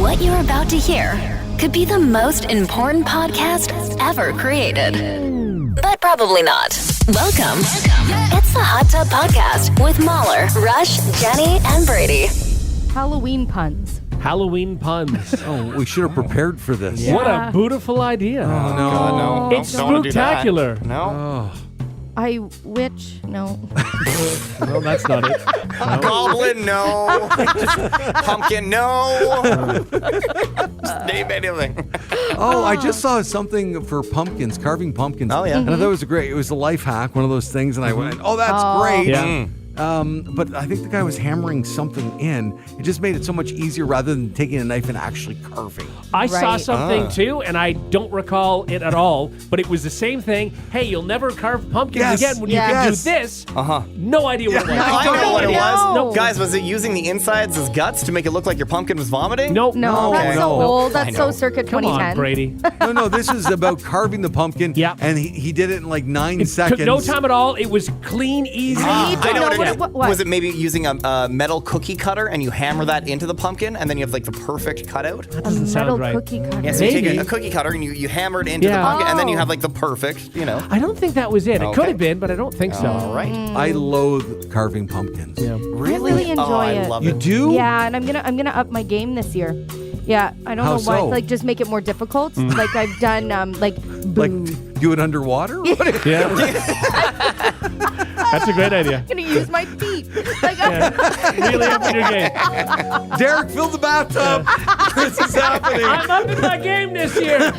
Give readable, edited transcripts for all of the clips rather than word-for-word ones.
What you're about to hear could be the most important podcast ever created. But probably not. Welcome. It's the Hot Tub Podcast with Mahler, Rush, Jenny, and Brady. Halloween puns. Halloween puns. Oh, we should have prepared for this. Yeah. What a beautiful idea. Oh, no. God, no. It's Don't wanna do that. spooktacular. No. No. No, that's not it. Goblin, no. Pumpkin, no. Just name anything. Oh, I just saw something for pumpkins, carving pumpkins. Oh, yeah. And I thought it was great. It was a life hack, one of those things. And I went, oh, that's great. Yeah. But I think the guy was hammering something in. It just made it so much easier rather than taking a knife and actually carving. I saw Right. something too, and I don't recall it at all, but it was the same thing. Hey, you'll never carve pumpkins Yes. again when Yes. you can do this. No idea what it was. I know what it was. No. Guys, was it using the insides as guts to make it look like your pumpkin was vomiting? Nope. No, that's so no. old. I That's know. so circa Come 2010. on, Brady. No, this is about carving the pumpkin. Yeah. And he did it in like 9 It seconds. took no time at all. It was clean, easy. need to I know know what it is. what- Was it maybe using a metal cookie cutter and you hammer that into the pumpkin and then you have like the perfect cutout? A Doesn't sound metal right. cookie cutter. Yeah, so you Maybe. take a cookie cutter and you hammer it into the Yeah. pumpkin and then you Oh. have like the perfect, I don't think that was it. It Okay. could have been, but I don't think so. All right. I loathe carving pumpkins. Yeah. Really? really enjoy I it. love You it. do? Yeah, and I'm gonna up my game this year. Yeah, I don't How know why. so? Like, just make it more difficult. Like I've done, Like, do it underwater? What? Yeah. That's a great idea. I'm gonna use my feet. Like, Really up in your game. Derek, fill the bathtub. This is happening. I'm up in my game this year.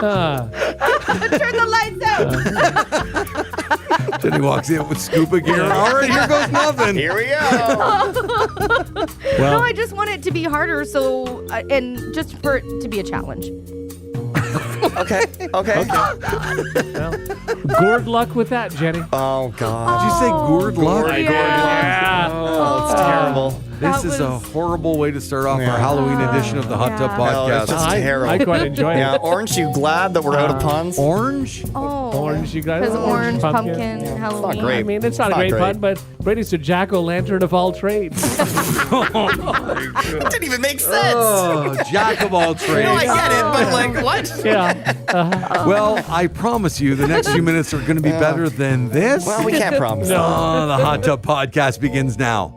turn the lights out. Then he walks in with scuba gear. All right, here goes nothing. Here we go. No, I just want it to be harder. So, and just for it to be a challenge. Okay. Good luck with that, Jenny. Oh, God. Did you say gourd luck? Yeah. Oh, it's terrible. This That is a was- horrible way to start off Yeah. our Halloween edition of the Hot Tub Yeah. No, Podcast. it's just I terrible. quite enjoy it. Yeah, aren't you glad that we're out of puns? Orange? Oh, Orange, you guys. Because orange, pumpkin, Yeah, it's Halloween. not great. I mean, it's not a Not great great. pun, but Brady's a jack-o'-lantern of all trades. It didn't even make sense. Oh, jack of all trades. No, I get it, but like, what? Yeah. Well, I promise you the next few minutes are going to be better than this. Well, we can't promise. Oh, the Hot Tub Podcast begins now.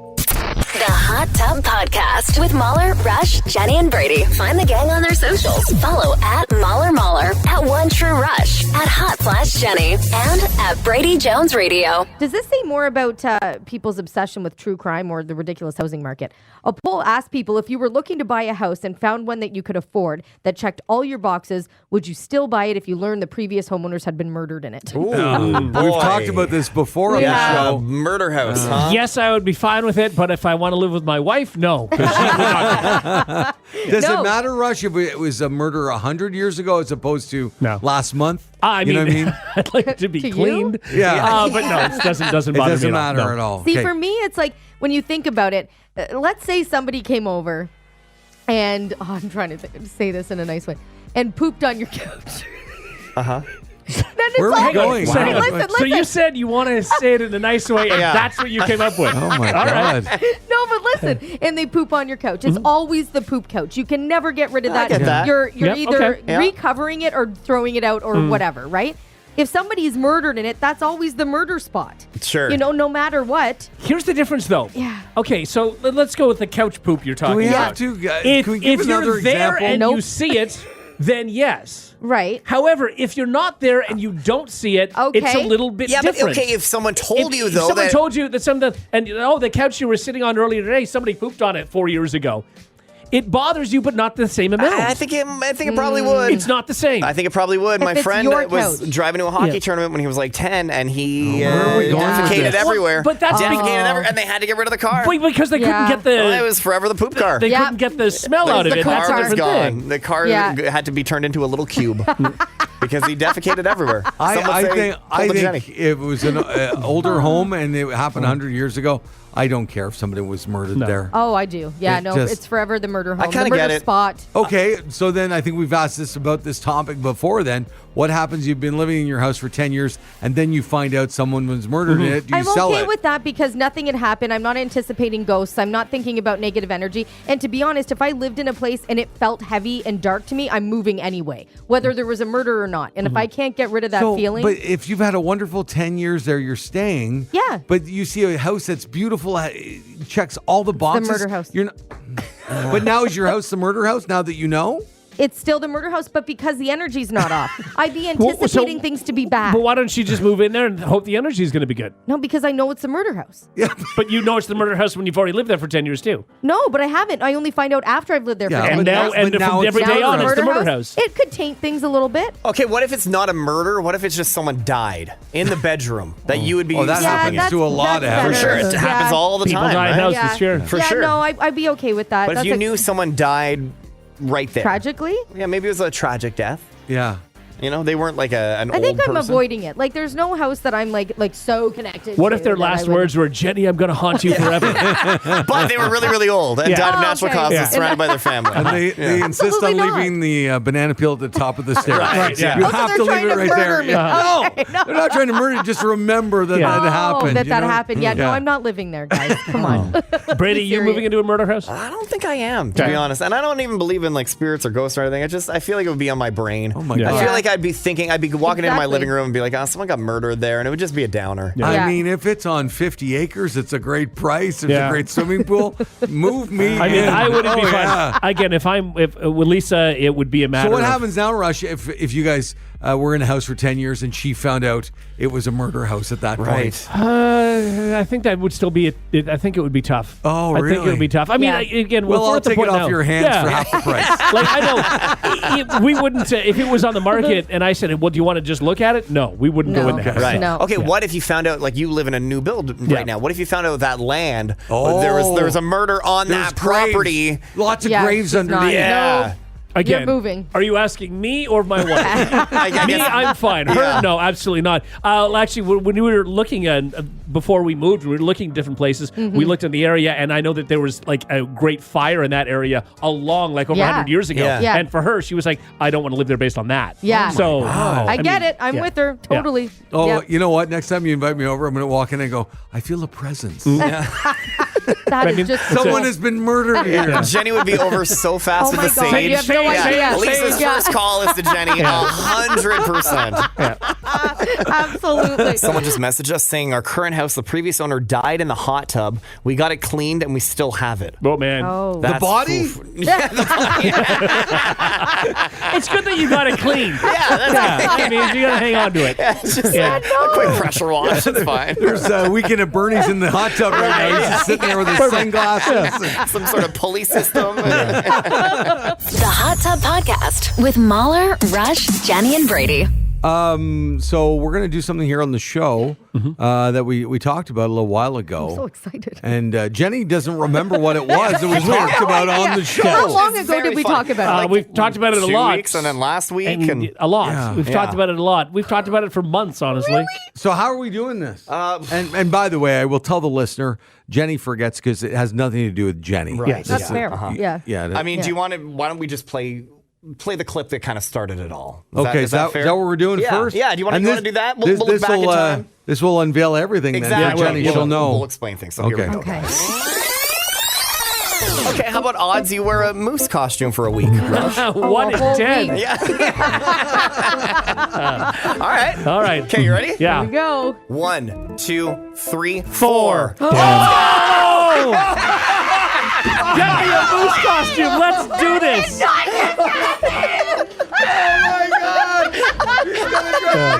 The Hot Tub Podcast with Mahler, Rush, Jenny, and Brady. Find the gang on their socials. Follow at Mahler, at One True Rush, at Hot/Jenny, and at Brady Jones Radio. Does this say more about people's obsession with true crime or the ridiculous housing market? A poll asked people if you were looking to buy a house and found one that you could afford that checked all your boxes, would you still buy it if you learned the previous homeowners had been murdered in it? Ooh, We've talked about this before on the Yeah, show. murder house, huh? Yes, I would be fine with it, but if I want to live with my wife, no. 'Cause she would not. Does No. it matter, Rush, if it was a murder 100 years ago as opposed to No. last month? I You mean, know what I mean? I'd like it to be To you? cleaned. Yeah. But no, it doesn't It bother doesn't me matter all. No. at all. See, Okay. for me, it's like when you think about it, let's say somebody came over and, I'm trying to say this in a nice way, and pooped on your couch. Uh-huh. Then it's Where are we all- going? So, Wow. Okay, listen, so you listen. said you want to say it in a nice way, and Yeah. that's what you came up with. Oh, my All right. God. No, but listen, and they poop on your couch. It's always the poop couch. You can never get rid of I that. get that. You're Yep, either okay. Yeah. recovering it or throwing it out or whatever, right? If somebody's murdered in it, that's always the murder spot. Sure. You know, no matter what. Here's the difference, though. Yeah. Okay, so let's go with the couch poop you're talking Do we about. have to? If, Can we give if another you're there example? and Nope. you see it, then yes. Right. However, if you're not there and you don't see it, it's a Okay. little bit Yeah, but different. okay, if someone told you, though, someone that... told you that the couch you were sitting on earlier today, somebody pooped on it 4 years ago. It bothers you, but not the same amount. I think it probably would. It's not the same. I think it probably would. My it's friend your was couch. driving to a hockey Yeah. tournament when he was like 10, and he where are we going with defecated this? everywhere. But that's defecated everywhere, and they had to get rid of the car. Wait, because they Yeah. couldn't get the Well, it was forever the poop car. they Yeah. couldn't get the smell out of the it. That's a car was different gone. thing. The car Yeah. had to be turned into a little cube because he defecated everywhere. Some would I say, think pull the Jenny. if it was an older home and it happened 100 years ago, I don't care if somebody was murdered there. Oh, I do. Yeah, It no, just- it's forever the murder home. I kinda the murder get it. spot. Okay, so then I think we've asked this about this topic before then. What happens? You've been living in your house for 10 years and then you find out someone was murdered in it. Do you I'm sell okay it? with that because nothing had happened. I'm not anticipating ghosts. I'm not thinking about negative energy. And to be honest, if I lived in a place and it felt heavy and dark to me, I'm moving anyway, whether there was a murder or not. And if I can't get rid of that feeling. But if you've had a wonderful 10 years there, you're staying. Yeah. But you see a house that's beautiful, checks all the boxes. murder house. You're not, but now is your house the murder house now that you know? It's still the murder house, but because the energy's not off. I'd be anticipating things to be bad. But why don't you just move in there and hope the energy is going to be good? No, because I know it's the murder house. Yeah. But you know it's the murder house when you've already lived there for 10 years too. No, but I haven't. I only find out after I've lived there Yeah, for 10 And but years. now, now- and but now from it's every the day murder on, it's the murder house. It could taint things a little bit. Okay, what if it's not a murder? What if it's just someone died in the bedroom that you would be Oh, that sleeping happens in? to a lot of that's houses. For sure, better. it happens Yeah. all the People time, die in right? houses, sure. For yeah, sure. no, I'd be okay with that. But if That's you a- knew someone died right there, tragically, yeah, maybe it was a tragic death. Yeah. You know, they weren't like an I old think I'm person. avoiding it. Like, there's no house that I'm like so connected. What to if their that I last would- words were, Jenny, I'm going to haunt you forever? But they were really, really old and Yeah. died of Oh, natural okay. causes, Yeah. surrounded by their family. And they insist on Absolutely not. leaving the banana peel at the top of the stairs. Right, yeah. You Oh, so have they're to leave trying it to right murder there. me. Yeah. Okay, no. They're not trying to murder. Just remember that Yeah. that happened. that you know? happened. Yeah, no, I'm not living there, guys. Come on. Brady, you serious. moving into a murder house? I don't think I am, to be honest. And I don't even believe in like spirits or ghosts or anything. I feel like it would be on my brain. Oh my Yeah. I God. feel like I'd be walking into my Exactly. living room and be like, oh, someone got murdered there, and it would just be a downer. Yeah. I Yeah. mean, if it's on 50 acres, it's a great price. There's Yeah. a great swimming pool. Move me I mean, in. I wouldn't be Oh, fine. yeah. Again, if with Lisa, it would be a matter So what of- happens now, Rush, if you guys were in a house for 10 years and she found out it was a murder house at that point? I think that would still be. I think it would be tough. Oh, I think it really? would be tough. I mean, Yeah. again, Well, we're I'll at the take it point off now. your hands Yeah. for half the price. Like I know, we wouldn't. If it was on the market and I said, "Well, do you want to just look at it?" No, we wouldn't go No. in the house. Right. No. Okay. What if you found out, like, you live in a new build Yeah. right now? What if you found out that land? Oh. There was a murder on There's that property. graves. Lots of Yeah, graves she's underneath. not. Yeah. Again, You're moving. Are you asking me or my wife? I Me, guess- I'm fine. Her, Yeah. no, absolutely not. Actually, when we were looking at before we moved, we were looking at different places. Mm-hmm. We looked in the area, and I know that there was like a great fire in that area over Yeah. 100 years ago. Yeah. Yeah. And for her, she was like, "I don't want to live there based on that." Yeah. So I get it. I'm yeah. with her. Yeah. Totally. Oh, Yep. you know what? Next time you invite me over, I'm going to walk in and go, I feel a presence. That is mean, just Someone has been murdered here. Jenny would be over so fast Oh with my the God. sage. You have no Sage, idea. Lisa's Yeah. first call is to Jenny, 100%. Absolutely. Someone just messaged us saying our current house, the previous owner died in the hot tub. We got it cleaned and we still have it. Oh man, Oh. The body? Yeah, the body. it's good that you got it clean. that's I mean, you got to hang on to it. It's just Yeah. a quick pressure wash. It's fine. There's a weekend at Bernie's in the hot tub right now. He's just sitting there with his sunglasses. Some sort of pulley system. The Hot Tub Podcast with Mahler, Rush, Jenny, and Brady. So we're going to do something here on the show that we talked about a little while ago. I'm so excited. And Jenny doesn't remember what it was that we talked about on the show. How long It's ago did very we fun. talk about it? We've talked about it a 2 lot. weeks and then last week. And a lot. Yeah. We've talked about it a lot. We've talked about it for months, honestly. So how are we doing this? And by the way, I will tell the listener, Jenny forgets because it has nothing to do with Jenny. Right. Yes. That's Yeah. fair. Yeah. Yeah. I mean, do you want to? Why don't we just play the clip that kind of started it all? Okay, is that fair? what we're doing Yeah. first? Yeah. Do you want And to do that? We'll look back in time. This will unveil everything Exactly. then for Jenny. Yeah, She'll know. We'll explain things. So here we Okay. go. Okay. Okay, how about odds you wear a moose costume for a week? Rush? 1 in whole 10. week. Yeah. All right. All right. Okay, you ready? Yeah. Here we go. 1, 2, 3, 4. 4. Oh! Get me a moose costume. Let's do this.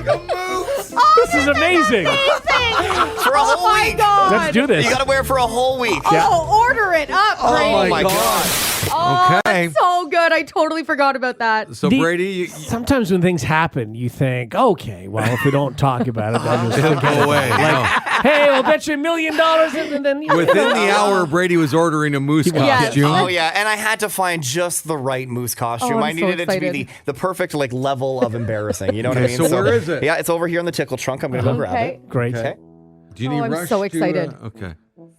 This is amazing. For a whole week. Let's do this. You got to wear it for a whole week. Oh, order it up, Brady. Oh my God. God. Oh, Okay. that's so good. I totally forgot about that. So The- Brady, you Sometimes when things happen, you think, okay, well, if we don't talk about it, then just it'll forget go it. away. No. Hey, I'll bet you $1 million, and then Within the hour, Brady was ordering a moose Yes. costume. Oh yeah, and I had to find just the right moose costume. Oh, I'm I needed so it to be excited. the perfect like level of embarrassing. You know what I Okay, mean? so where is it? Yeah, it's over here in the tickle trunk. I'm gonna go grab Okay. it. Great. Okay. Do you Oh, need I'm Rush so to, excited. okay.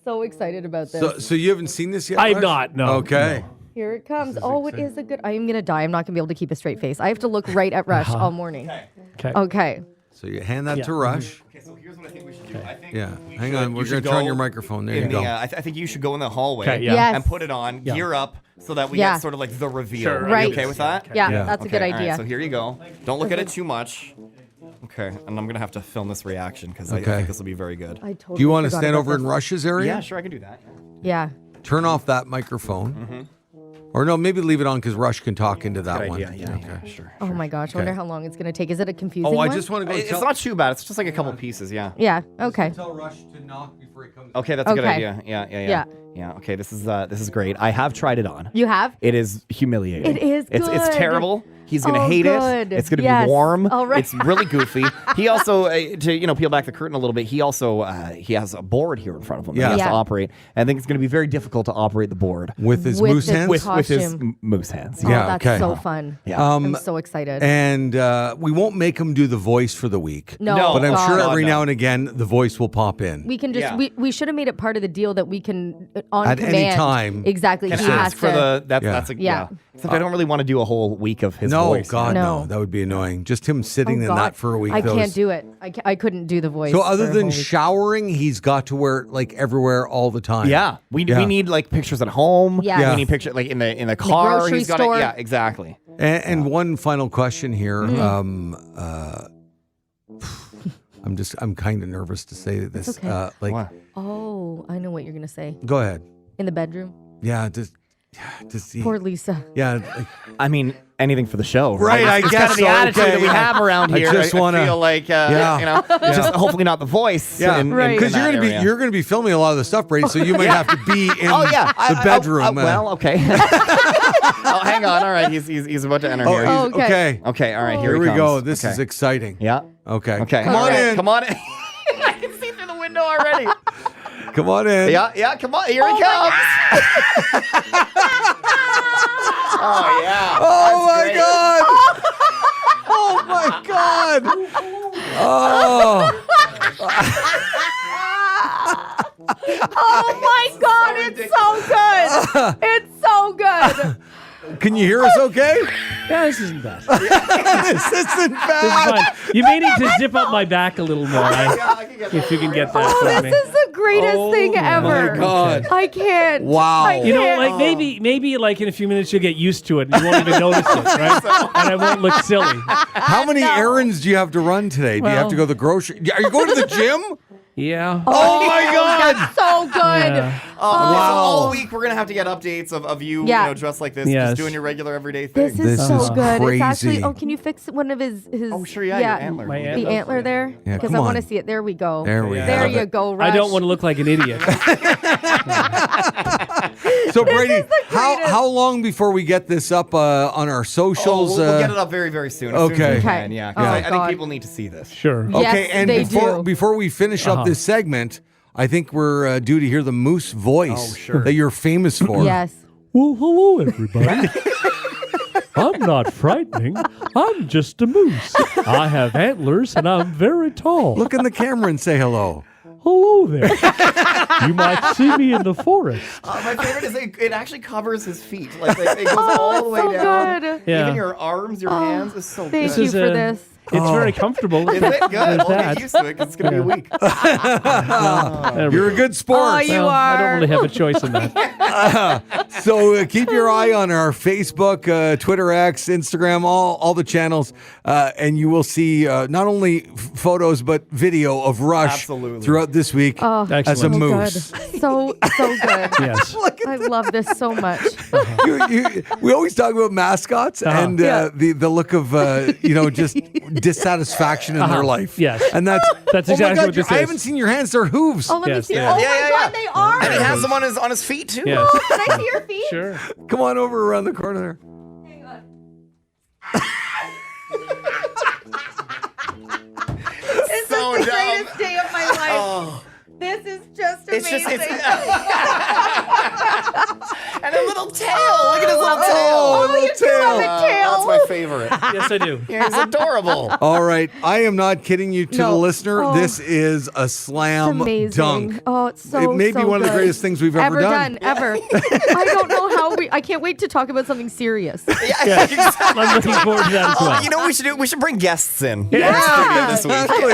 so excited about this. So you haven't seen this yet? I'm Rush? not, no. Okay. Here it comes. Oh, it is a good. I am gonna die. I'm not gonna be able to keep a straight face. I have to look right at Rush all morning. Okay. Okay. So you hand that to Rush. Okay, so here's what I think we should do. I think Yeah. we Hang should- on. We're you going should to turn go your microphone. There in you go. I think you should go in the hallway Okay, yeah. Yes. and put it on, gear up, so that we Yeah. get sort of like the reveal. Sure, Are Right. you okay with that? Yeah, Yeah. that's a Okay, good all right, idea. so here you go. Don't look at it too much. Okay, and I'm going to have to film this reaction because I Okay. think this will be very good. I totally Do you want to forgot stand about over in this. Rush's area? Yeah, sure, I can do that. Yeah. Turn off that microphone. Or no, maybe leave it on because Rush can talk into that Good one. idea. Yeah, sure. Oh my gosh. I wonder how long it's gonna take. Is it a confusing Oh, I one? just want to go It's tell, not too bad. It's just like a couple pieces, yeah. Yeah. Okay. tell Rush to knock before he comes. Okay, that's a good Okay. idea. Yeah. Yeah. Yeah, okay, this is great. I have tried it on. You have? It is humiliating. It is It's good. terrible. He's gonna Oh, hate good. it. It's gonna Yes. be warm. All right. It's really goofy. He also, to peel back the curtain a little bit, he also he has a board here in front of him. Yeah. That he has Yeah. to operate. And I think it's gonna be very difficult to operate the board With his With moose his hands? with- with his Costume. moose hands. Oh, Yeah, that's okay. so fun. Yeah. I'm so excited. And we won't make him do the voice for the week. No, But I'm God. sure God, every no. now and again the voice will pop in. We can just Yeah. we should have made it part of the deal that we can on At command. any time. Exactly. Can he has ask for to. the that's Yeah. that's a Yeah. Except I don't really want to do a whole week of his No, voice. God, no. No. That would be annoying. Just him Oh, sitting in God. that for a week. I those- can't do it. I couldn't do the voice. So other for a than whole week. showering, he's got to wear it like everywhere all the time. Yeah, we Yeah. need like pictures at home. Yeah. Yeah. We need pictures like in the car. grocery He's got store. it. Yeah, exactly. And one final question here. Mm-hmm. I'm kind of nervous to say this. It's okay. What? Oh, I know what you're gonna say. Go ahead. In the bedroom. Yeah, just see. Poor Lisa. Yeah, I mean, anything for the show, Right, I It's guess kind of the so, attitude okay, that we yeah. have around I here. just wanna- feel like, just hopefully not the voice. yeah, Right. because in that you're area. gonna be filming a lot of the stuff, Brady. So you might have to be in Oh yeah, the bedroom. well, okay. Oh, hang on. All right, he's about to enter here. Oh, okay. okay. Okay, all right. Here Here we he go. comes. This Okay. is exciting. Yeah. Okay. Okay. Come on All right, in. Come on in. I can see through the window already. Come on in. Yeah. Come on. Here he comes. Oh yeah. Oh my great. God. Oh my God. Oh. Oh my God! It's so good. It's so good. Can you hear us okay? Yeah, this isn't bad. This isn't This bad. is fine. You may need to zip up my back a little more if you can get that Oh, for this me. is the greatest thing ever. my God. I can't. Wow. I You know, can't. like maybe like in a few minutes you'll get used to it and you won't even notice it, right? And I won't look silly. How many errands do you have to run today? Do you have to go to the grocery? Are you going to the gym? Yeah. Oh my God. That's so good. Yeah. Oh, Wow. so all week we're gonna have to get updates of you, Yeah. dressed like this, Yes. just doing your regular everyday thing. This is This so is good. crazy. It's actually. Oh, can you fix one of his? Oh, sure, yeah, your antler. My The antler. antler there. Yeah, Because come I want to on. see it. There we go. There we There go. you go. Rush. I don't want to look like an idiot. So Brady, is the how greatest. long before we get this up on our Oh, socials? we'll get it up very, very soon. As soon as we okay. can, Okay. yeah. 'Cause Oh, I think God. people need to see this. Sure. Okay, Yes, and they do. before we finish up this segment, I think we're due to hear the moose voice Oh, sure. that you're famous for. Yes. Well, hello, everybody. I'm not frightening. I'm just a moose. I have antlers and I'm very tall. Look in the camera and say hello. Hello there. You might see me in the forest. My favorite is it actually covers his feet. Like it goes Oh, all the way it's so down. good. Yeah. Even your arms, your hands is so Thank good. you is for a- this. It's very comfortable. Is it good? There's We'll that. get used to it because it's going to be a week. There we You're go. a good sport. Oh, you Well, I don't are. really have a choice in that. So keep your eye on our Facebook, Twitter, X, Instagram, all the channels, and you will see not only photos but video of Rush Absolutely. throughout this week Oh, as a Excellent. moose. Good. So good. Yes. I love this so much. We always talk about mascots and Yeah. the look of just dissatisfaction in their life. Yes. and that's That's oh my exactly God, what this I is. haven't seen your hands; they're hooves. Oh, let me Yes, see. they Oh are. my Yeah, yeah, God, yeah. they are. And he has them on his feet too. Yes. Can I see your feet? Sure. Come on over around the corner there. Hang on. This So is the dumb. greatest day of my life. Oh. This is just It's amazing. just and a little tail. Look at his little tail. Oh, you do have a tail. That's my favorite. Yes, I do. He's adorable. All right. I am not kidding you to the No. listener. Oh. This is a slam Amazing. dunk. Oh, it's so It may be so one of the good. greatest things we've ever done. Ever. I don't know how I can't wait to talk about something serious. Yeah, exactly. I'm looking forward to that as well. You know what we should do? We should bring guests in. Yeah. This week. Exactly.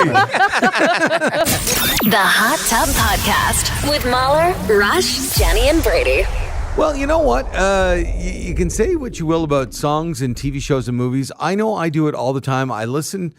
The Hot Tub Podcast with Mahler, Rush, Jenny, and Brady. Well, you know what? You can say what you will about songs and TV shows and movies. I know I do it all the time. I listen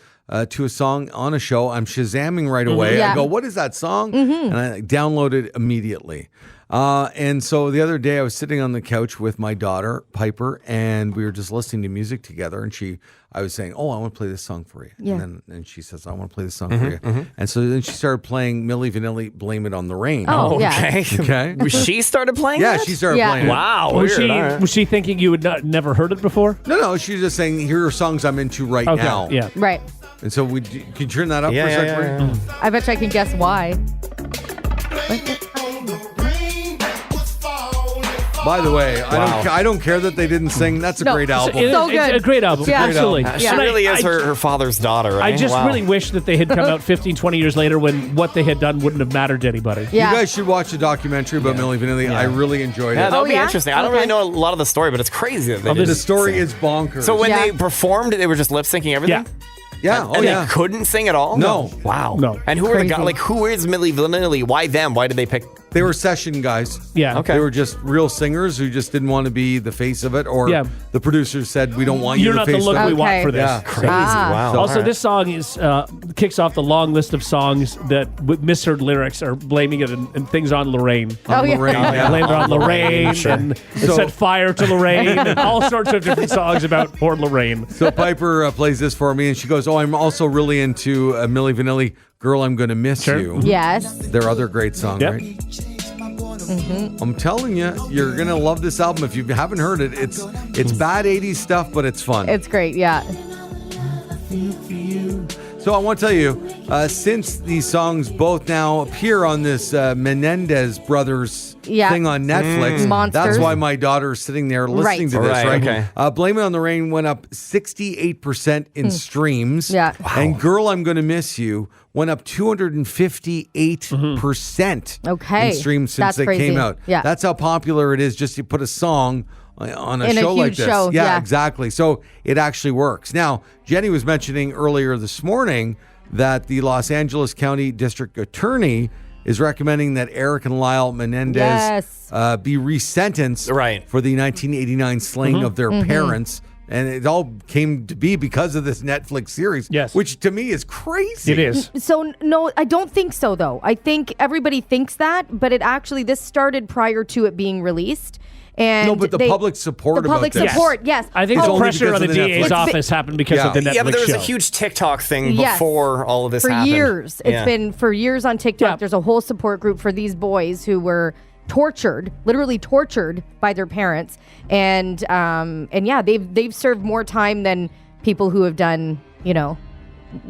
to a song on a show. I'm Shazamming right away. Yeah. I go, what is that song? And I download it immediately. And so the other day I was sitting on the couch with my daughter, Piper, and we were just listening to music together. And I was saying, oh, I want to play this song for you. Yeah. And she says, I want to play this song for you. And so then she started playing Milli Vanilli, Blame It on the Rain. Oh, yeah. Okay. Okay. She started playing Yeah, that? she started Yeah. playing it. Wow. Was weird. she All right. was she thinking you had never heard it before? No, she's just saying, here are songs I'm into right Okay, now. yeah. Right. And so can you turn that up Yeah, for a yeah, second? yeah, Brady? I bet you I can guess why. By the way, Wow. I don't care that they didn't sing. That's a No, great album. It is- So It's good. a great album. Yeah. Absolutely. Great album. She Yeah. really is I- her father's daughter, right? I just Wow. really wish that they had come out 15, 20 years later when what they had done wouldn't have mattered to anybody. Yeah. You guys should watch a documentary about Milli Vanilli. I really enjoyed Yeah, it. that would be yeah? interesting. I don't Okay. really know a lot of the story, but it's crazy that they The did story sing. is bonkers. So when Yeah. they performed, they were just lip syncing everything? yeah, And they couldn't sing at all? No. Wow. No. And who were the guys? Crazy. Like, who is Milli Vanilli? Why them? Why did they pick? They were session guys. Yeah. Okay. They were just real singers who just didn't want to be the face of it, or Yeah. the producers said, we don't want you You're to not the face look of we it. want Okay. for this. Yeah. Crazy. Ah. Wow. Also, All right. this song is kicks off the long list of songs that with misheard lyrics are blaming it and things on Lorraine. Oh, yeah. Lorraine, Yeah, yeah. blamed it on Lorraine Sure. and it So- set fire to Lorraine and all sorts of different songs about poor Lorraine. So Piper plays this for me, and she goes, oh, I'm also really into Milli Vanilli, Girl, I'm Gonna Miss Sure. You. Yes. Their other great song, Yep. right? I'm telling you, you're gonna love this album. If you haven't heard it, it's bad 80s stuff, but it's fun. It's great. Yeah. So I want to tell you, since these songs both now appear on this Menendez Brothers Yeah. thing on Netflix, Monsters. that's why my daughter is sitting there listening to this. Right, Right? okay. Blame It on the Rain went up 68% in streams. Yeah. And Girl, I'm Gonna Miss You went up 258% Okay. in streams since That's they crazy. came out. Yeah. That's how popular it is just to put a song on a In a show like huge this. show, yeah. Exactly. So it actually works. Now, Jenny was mentioning earlier this morning that the Los Angeles County District Attorney is recommending that Eric and Lyle Menendez Yes. be resentenced Right. for the 1989 slaying of their parents. And it all came to be because of this Netflix series, Yes. which to me is crazy. It is. So no, I don't think so though. I think everybody thinks that, but this started prior to it being released. And No, but the public support the public about this. support, yes. I think It's the only pressure because on the of the DA's Netflix. office happened because Yeah. of the Netflix Yeah, but there was show. a huge TikTok thing Yes. before all of this for happened. years. It's Yeah. been for years on TikTok. Yeah. There's a whole support group for these boys who were tortured, literally tortured by their parents, and yeah, they've served more time than people who have done,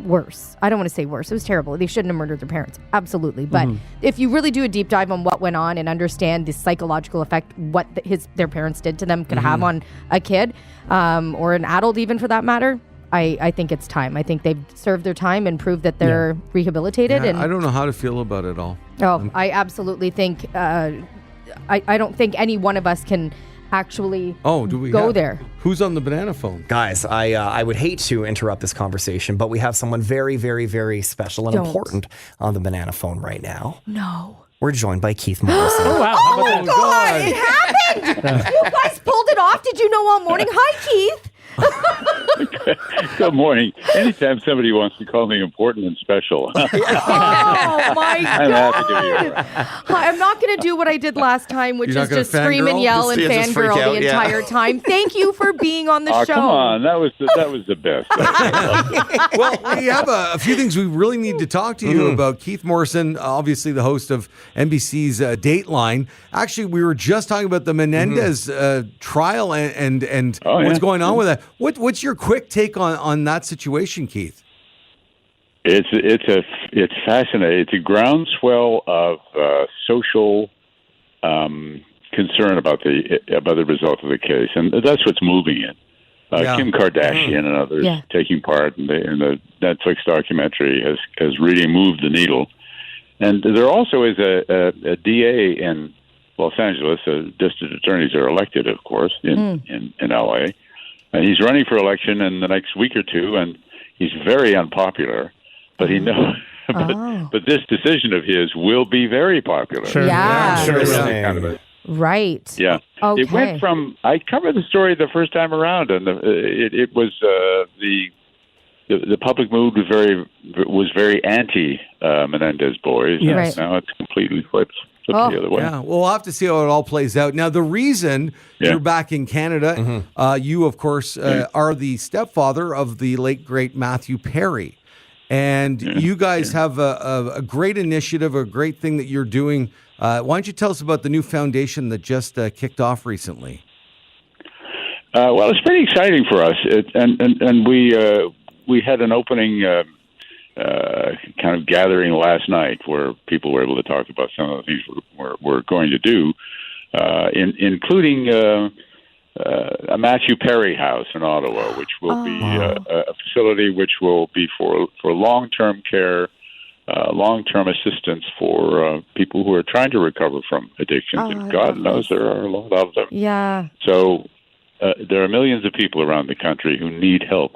worse. I don't want to say worse. It was terrible. They shouldn't have murdered their parents. Absolutely. But if you really do a deep dive on what went on and understand the psychological effect what their parents did to them could have on a kid or an adult even for that matter, I think it's time. I think they've served their time and proved that they're rehabilitated. Yeah, And I don't know how to feel about it all. I absolutely think I don't think any one of us can actually Do we go there. Who's on the banana phone? Guys, I would hate to interrupt this conversation, but we have someone very, very, very special and Don't. important on the banana phone right now. No. We're joined by Keith Morrison. Oh, wow. How about that? God. It happened! You guys pulled it off. Did you know all morning? Hi, Keith. Good morning. Anytime somebody wants to call me important and special, Oh, my I'm happy to be God. here. I'm not going to do what I did last time, which You're not is gonna just scream and fangirl? yell and Just freak fangirl out, the yeah. entire time. Thank you for being on the Oh, show. come on. That was the best. Well, we have a few things we really need to talk to you about. Keith Morrison, obviously the host of NBC's Dateline. Actually, we were just talking about the Menendez trial and Oh, what's yeah. going on with that. What's your quick take on that situation, Keith? It's fascinating. It's a groundswell of social concern about the result of the case, and that's what's moving it. Kim Kardashian and others taking part in the Netflix documentary has really moved the needle. And there also is a DA in Los Angeles. District attorneys are elected, of course, in LA. And he's running for election in the next week or two, and he's very unpopular. But he knows. But this decision of his will be very popular. Sure. Yeah. Sure. Kind of right. Yeah. Okay. It went from, I covered the story the first time around, and it was the public mood was very anti Menendez boys. Yes. Right. Now it's completely flipped the other way. Yeah, well, we'll have to see how it all plays out. Now, the reason you're back in Canada, you, of course, are the stepfather of the late, great Matthew Perry. And you guys have a great initiative, a great thing that you're doing. Why don't you tell us about the new foundation that just kicked off recently? Well, it's pretty exciting for us, and we had an opening kind of gathering last night where people were able to talk about some of the things we're going to do, including a Matthew Perry house in Ottawa, which will be a facility which will be for long-term care, long-term assistance for people who are trying to recover from addictions. And God knows there are a lot of them. Yeah. So there are millions of people around the country who need help.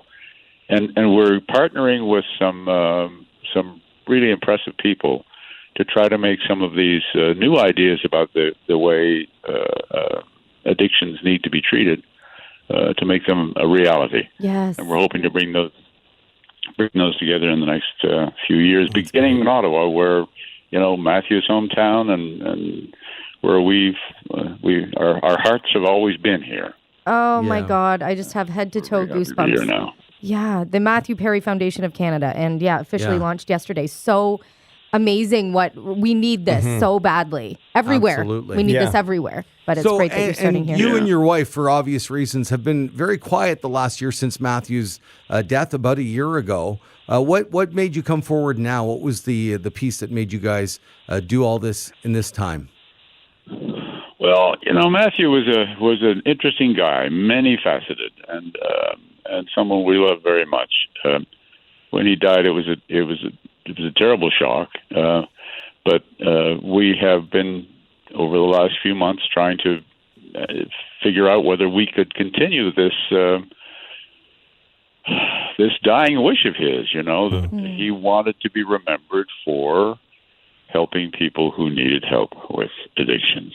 And we're partnering with some really impressive people to try to make some of these new ideas about the way addictions need to be treated to make them a reality. Yes. And we're hoping to bring those together in the next few years, beginning in Ottawa, where Matthew's hometown and where our hearts have always been here. Oh my God! I just have head to toe goosebumps. Here now. Yeah, the Matthew Perry Foundation of Canada, and officially launched yesterday. So amazing! What we need this so badly everywhere. Absolutely. We need this everywhere. But it's great that you're starting here. You and your wife, for obvious reasons, have been very quiet the last year since Matthew's death about a year ago. What made you come forward now? What was the piece that made you guys do all this in this time? Well, Matthew was an interesting guy, many faceted, and someone we love very much. When he died, it was a terrible shock. But we have been over the last few months trying to figure out whether we could continue this dying wish of his. That he wanted to be remembered for helping people who needed help with addictions.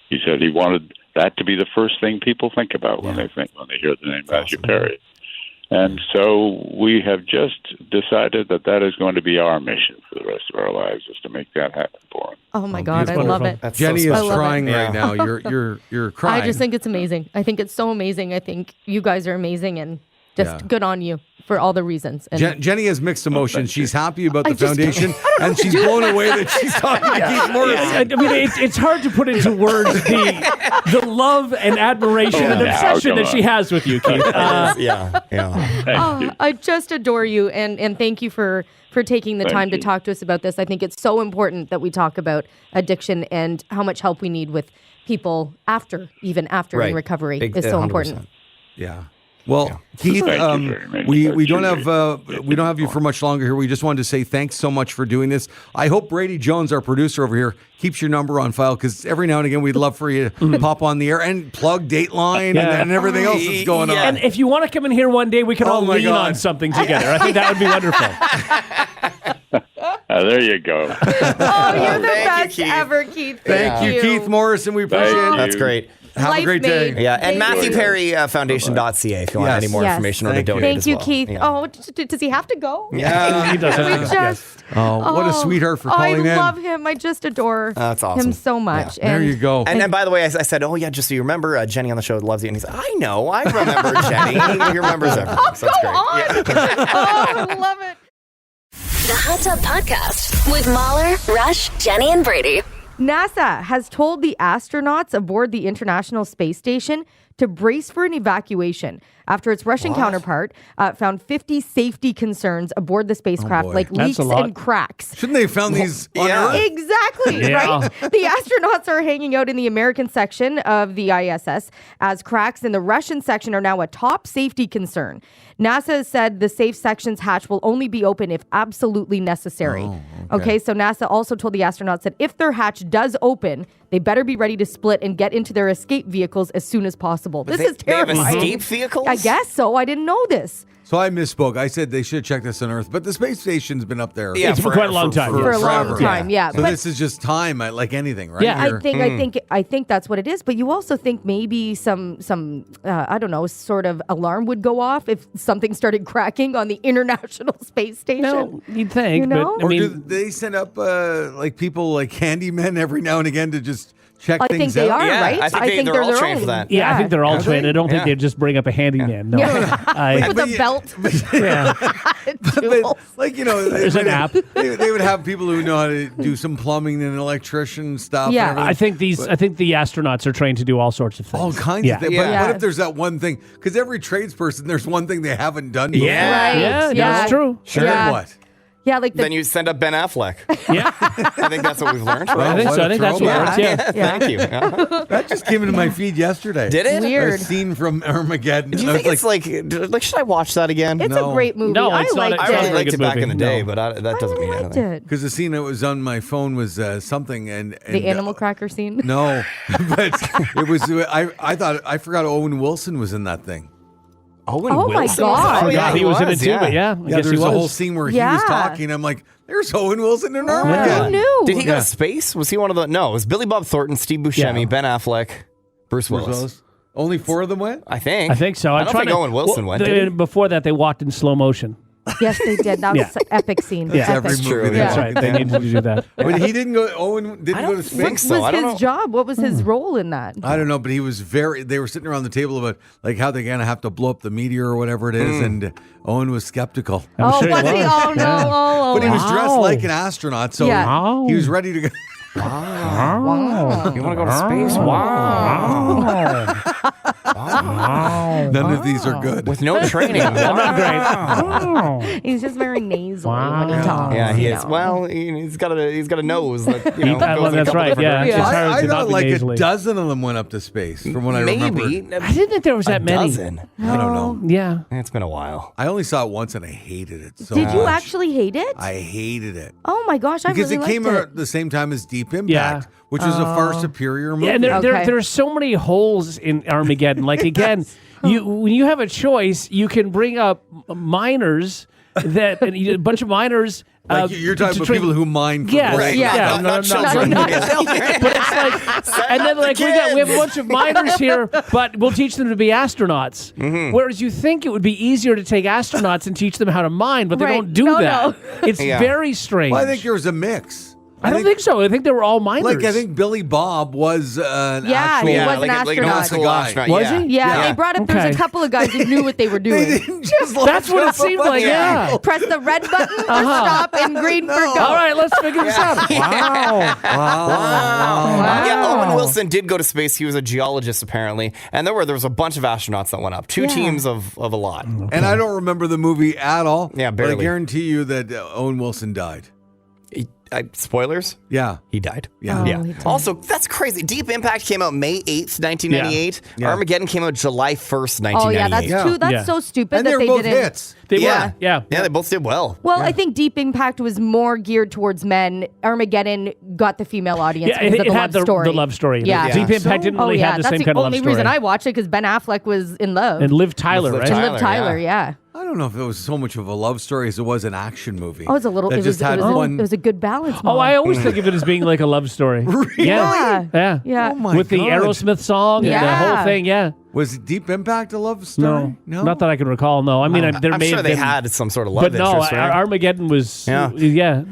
He said he wanted that to be the first thing people think about when they hear the name Matthew Perry. And so we have just decided that is going to be our mission for the rest of our lives, is to make that happen for him. Oh my God, I love it. That's Jenny so is special. crying right now. You're crying. I just think it's amazing. I think it's so amazing. I think you guys are amazing, and just good on you for all the reasons. And Jenny has mixed emotions. She's happy about the foundation, and she's blown away that she's talking to Keith Morrison. I mean, it's hard to put into words the love and admiration and obsession that she has with you, Keith. I just adore you, and thank you for taking the time to talk to us about this. I think it's so important that we talk about addiction and how much help we need with people after in recovery is so important. Yeah. Well, Keith, Thank you very much. we don't have you for much longer here. We just wanted to say thanks so much for doing this. I hope Brady Jones, our producer over here, keeps your number on file, because every now and again we'd love for you to pop on the air and plug Dateline and everything else that's going on. And if you want to come in here one day, we can all lean on something together. I think that would be wonderful. There you go. Oh, you're the best Keith. ever, Keith. Thank you, Keith Morrison. We appreciate it. That's great. Have a great day. Yeah, and Matthew Perry Foundation.ca if you want any more information or to donate Thank as you, well. Keith. Yeah. Oh, does he have to go? Yeah. He does. We just. What a sweetheart for calling in. I love him. I just adore That's awesome. him so much. Yeah. There you go. And by the way, I said, just so you remember, Jenny on the show loves you. And he said, I know. I remember Jenny. He remembers everything. So that's great. On. I love it. The Hot Tub Podcast with Mahler, Rush, Jenny, and Brady. NASA has told the astronauts aboard the International Space Station to brace for an evacuation after its Russian counterpart found 50 safety concerns aboard the spacecraft, like That's leaks a lot. and cracks. Shouldn't they have found these on Earth? Exactly, Yeah. right? The astronauts are hanging out in the American section of the ISS as cracks in the Russian section are now a top safety concern. NASA has said the safe section's hatch will only be open if absolutely necessary. Okay, so NASA also told the astronauts that if their hatch does open, they better be ready to split and get into their escape vehicles as soon as possible. This is They have terrifying. escape vehicles? I guess so. I didn't know this. So I misspoke. I said they should check this on Earth, but the space station's been up there. Yeah, It's for quite a long time. For a long forever. time, yeah. So But- this is just time, like anything, right? Yeah. I think that's what it is. But you also think maybe some I don't know, sort of alarm would go off if something started cracking on the International Space Station. No, you'd think, You know? but I Or do mean, they send up like people like handymen every now and again to just check I things think they out? are, Yeah, right? I think they're all their trained own. for that. yeah, I think they're all Are trained. they? I don't think Yeah. they'd just bring up a handyman. No, With a belt. yeah. tools. Like, you know, There's an app. They would have people who know how to do some plumbing and electrician stuff. Yeah. and I everything. think the astronauts are trained to do all sorts of things. All kinds yeah. of things. Yeah. But what if there's that one thing? Because every tradesperson, there's one thing they haven't done before. Yeah. Right. Yeah, Yeah. that's true. Sure. Yeah. What? Yeah, like the Then you send up Ben Affleck. Yeah, I think that's what we've learned. I Right? think what so. a I think that's what throwback. works. Yeah. Yeah. Thank you. Yeah. That just came into my feed yesterday. Did it? Weird. A scene from Armageddon. Do you I was think it's like, should I watch that again? it's No. a great movie. No, I it's not liked a- I it. really very liked good it back movie. in the day, No. but that doesn't mean liked anything. it. because the scene that was on my phone was something and The animal cracker scene. No, but it was. I thought I forgot Owen Wilson was in that thing. Owen Oh my Wilson? God. Oh, yeah, Forgot he was in it too, yeah. but yeah, I Yeah, guess he there's a whole was. scene where he Yeah. was talking. I'm like, there's Owen Wilson in Who Armageddon. knew? Did he go Yeah. to space? Was he one of the? No, it was Billy Bob Thornton, Steve Buscemi, Yeah. Ben Affleck, Bruce Bruce Willis. Willis. Only 4 of them went. I think. I think so. I don't think Owen Wilson went. did he? Before that, they walked in slow motion. Yes, they did. That was Yeah. an epic scene. Yeah. Epic. Every movie. true, they yeah. That's do. right. They needed to do that. But he didn't go. Owen didn't I go don't to think space. so. What I was don't his know. job? What was his role in that? I don't know, but he was very. They were sitting around the table about like how they're gonna have to blow up the meteor or whatever it is, and Owen was skeptical. I'm Oh, sure was he? was. Oh, no. Yeah. Oh, But he was dressed Wow. like an astronaut, so Yeah. he was ready to go. Wow. You want to go to space? Wow. None of these are good. With no training. Not great. He's just very nasally Wow. when he talks. Yeah, he you is. know. Well, he's got a nose that you know Well, goes in a that's couple right, different yeah. directions. It's hard I to not thought be like nasally. a dozen of them went up to space, from what I remember. Maybe. I didn't think there was that many. Dozen. I don't know. Yeah. It's been a while. I only saw it once and I hated it so Did much. you actually hate it? I hated it. Oh my gosh, I Because really it came liked out it. at the same time as Deep Impact, Yeah. which is a far superior movie. Yeah, and Okay. there are so many holes in Armageddon. Like again, when you have a choice, you can bring up miners and a bunch of miners. Like you're talking to about train- people who mine for Yes, gold. Yeah. yeah, Not no, children. no. Yeah. But it's like, and then like we have a bunch of miners here, but we'll teach them to be astronauts. Whereas you think it would be easier to take astronauts and teach them how to mine, but they Right. don't do No, that. no. It's Yeah. very strange. Well, I think there was a mix. I don't think so. I think they were all miners. Like, I think Billy Bob was an Yeah, actual... he was an like an astronaut. old school Guy. astronaut. Was yeah. he? Yeah, they brought up. There was Okay. a couple of guys who knew what they were They doing. didn't just That's what it seemed like. Yeah. Press the red button to stop and green for go. All right, let's figure this out. Wow. Wow. Yeah, Owen Wilson did go to space. He was a geologist apparently, and there was a bunch of astronauts that went up. Two Yeah. teams of a lot. And I don't remember the movie at all. Yeah, But I barely. guarantee you that Owen Wilson died. Spoilers. Yeah. He died. Yeah. Yeah. he died. Also, that's crazy. Deep Impact came out May 8th, 1998. Yeah. Armageddon came out July 1st, Oh 1998. yeah, that's Yeah. too. That's Yeah. so stupid And that they're they both didn't. hits. They Yeah. were. Yeah. Yeah, they both did well. Well, I think Deep Impact was more geared towards men. Armageddon got the female audience Yeah, because it of the had love story. the love story. Yeah. Deep Impact didn't really have the that's same kind of love only story. reason I watched it because Ben Affleck was in love. And Liv Tyler, Liv right? And Tyler. Liv Tyler, yeah. I don't know if it was so much of a love story as it was an action movie. Oh, it's a little. That It was, just had it, was one. it was a good balance. Oh, Mom. I always think of it as being like a love story. Really? Yeah. Yeah. Yeah. Oh my With the God. Aerosmith song and the Yeah. whole thing, yeah. Was Deep Impact a love story? No, not that I can recall. No, I mean, there I'm may sure have they been, had some sort of love but no, interest, right? Armageddon was, Yeah. yeah.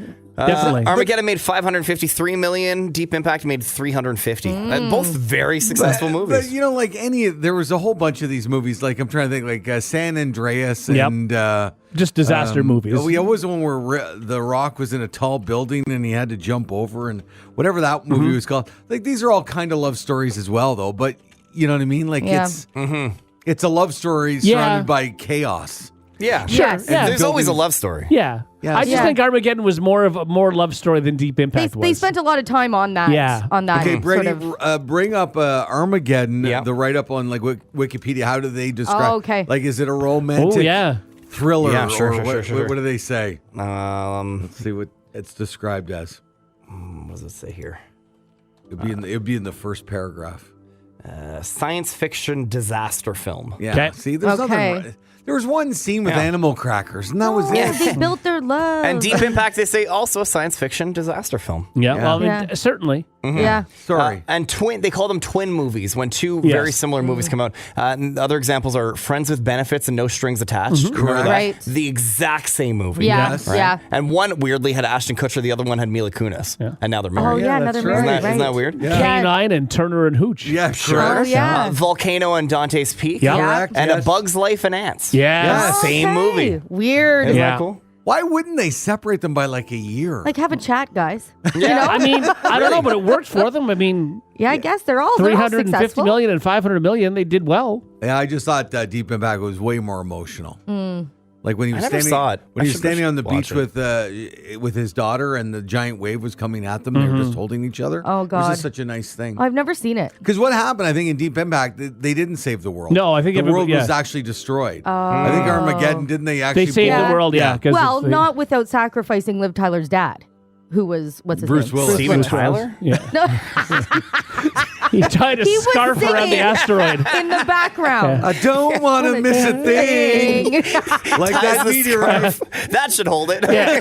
Definitely. Armageddon made 553 million. Deep Impact made 350. Both very successful movies. But, you know, like there was a whole bunch of these movies. Like, I'm trying to think, like San Andreas Yep. and... Just disaster movies. Oh, yeah, what was the one where The Rock was in a tall building and he had to jump over and whatever that movie was called. Like, these are all kind of love stories as well, though. But you know what I mean? Like, it's a love story surrounded by chaos. Yeah, Sure. Yes. Yeah. There's always a love story. Yeah. Yeah. I just think Armageddon was more of a love story than Deep Impact was. They spent a lot of time on that. Yeah. On that. Okay, Brady, sort of. bring up Armageddon, Yeah. the write-up on like Wikipedia. How do they describe? Oh, okay. Like, is it a romantic thriller? Yeah, sure, or sure. what do they say? Let's Let's see what it's described as. what does it say here? It'd be in the first paragraph. Science fiction disaster film. Yeah. Okay. See, there's Okay. nothing. There was one scene with animal crackers, and that was Yeah, it. they built their love. And Deep Impact, they say also a science fiction disaster film. Yeah, well, I mean, Yeah. certainly. Yeah. Sorry. And they call them twin movies when two Yes. very similar movies come out. And other examples are Friends with Benefits and No Strings Attached. Remember that? Right. The exact same movie. Yeah. Yes. Yeah. And one weirdly had Ashton Kutcher, the other one had Mila Kunis. And now they're Oh, married. yeah, that's another right. married, Isn't that weird? Yeah. Canine and Turner and Hooch. Yeah, sure. Oh, yeah. Volcano and Dante's Peak. Yeah. Correct, And yes. A Bug's Life and Ants. Yeah. Same Okay. movie. Weird. Isn't Yeah. that cool? Why wouldn't they separate them by like a year? Like, have a chat, guys. Yeah. I mean, I don't know, but it worked for them. I mean, Yeah, I guess they're all 350 successful. million and 500 million, they did well. Yeah, I just thought Deep Impact was way more emotional. Like when he was I never standing, saw it. when I he was should standing on the watch beach with his daughter, and the giant wave was coming at them. They were just holding each other. Oh, it was God. just such a nice thing. I've never seen it. Because what happened, I think, in Deep Impact, they didn't save the world. No, I think the everybody- world yeah. was actually destroyed. I think Armageddon, didn't they actually? They saved Yeah. the world, yeah. 'cause Well, it's the- not without sacrificing Liv Tyler's dad, who was, what's his Bruce name? Willis. Steven Tyler? Yeah. He tied a He was scarf around the singing. asteroid. In the background. I don't want to miss a thing. Like Ties that the meteorite. scarf. That should hold it. Yeah.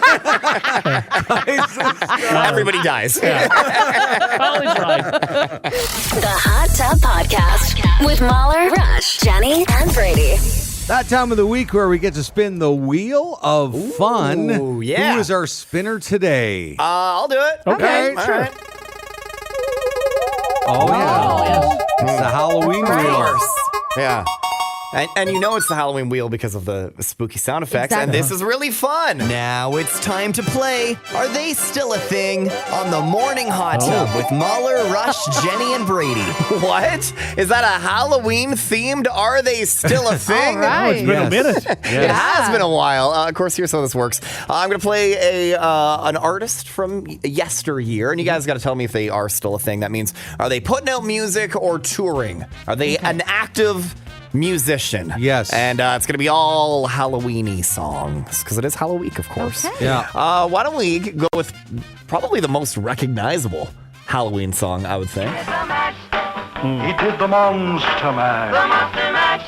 Everybody dies. Probably tried. The Hot Tub Podcast with Mahler, Rush, Jenny, and Brady. That time of the week where we get to spin the wheel of fun. Ooh, yeah. Who is our spinner today? I'll do it. Okay, All sure. right. Oh, yeah. It's the Halloween wheel. Yeah. And you know it's the Halloween wheel because of the spooky sound effects, and Exactly. this is really fun. Now it's time to play Are They Still a Thing? On the Morning Hot Tub with Mahler, Rush, Jenny, and Brady. What? Is that a Halloween-themed Are They Still a Thing? All right. It's been a minute. It has been a while. Of course, here's how this works. I'm going to play an artist from yesteryear, and you guys got to tell me if they are still a thing. That means, are they putting out music or touring? Are they an active musician? Yes. And it's going to be all Halloween-y songs, because it is Halloween, of course. Okay. Yeah. Why don't we go with probably the most recognizable Halloween song, I would say. He did the Monster Mash.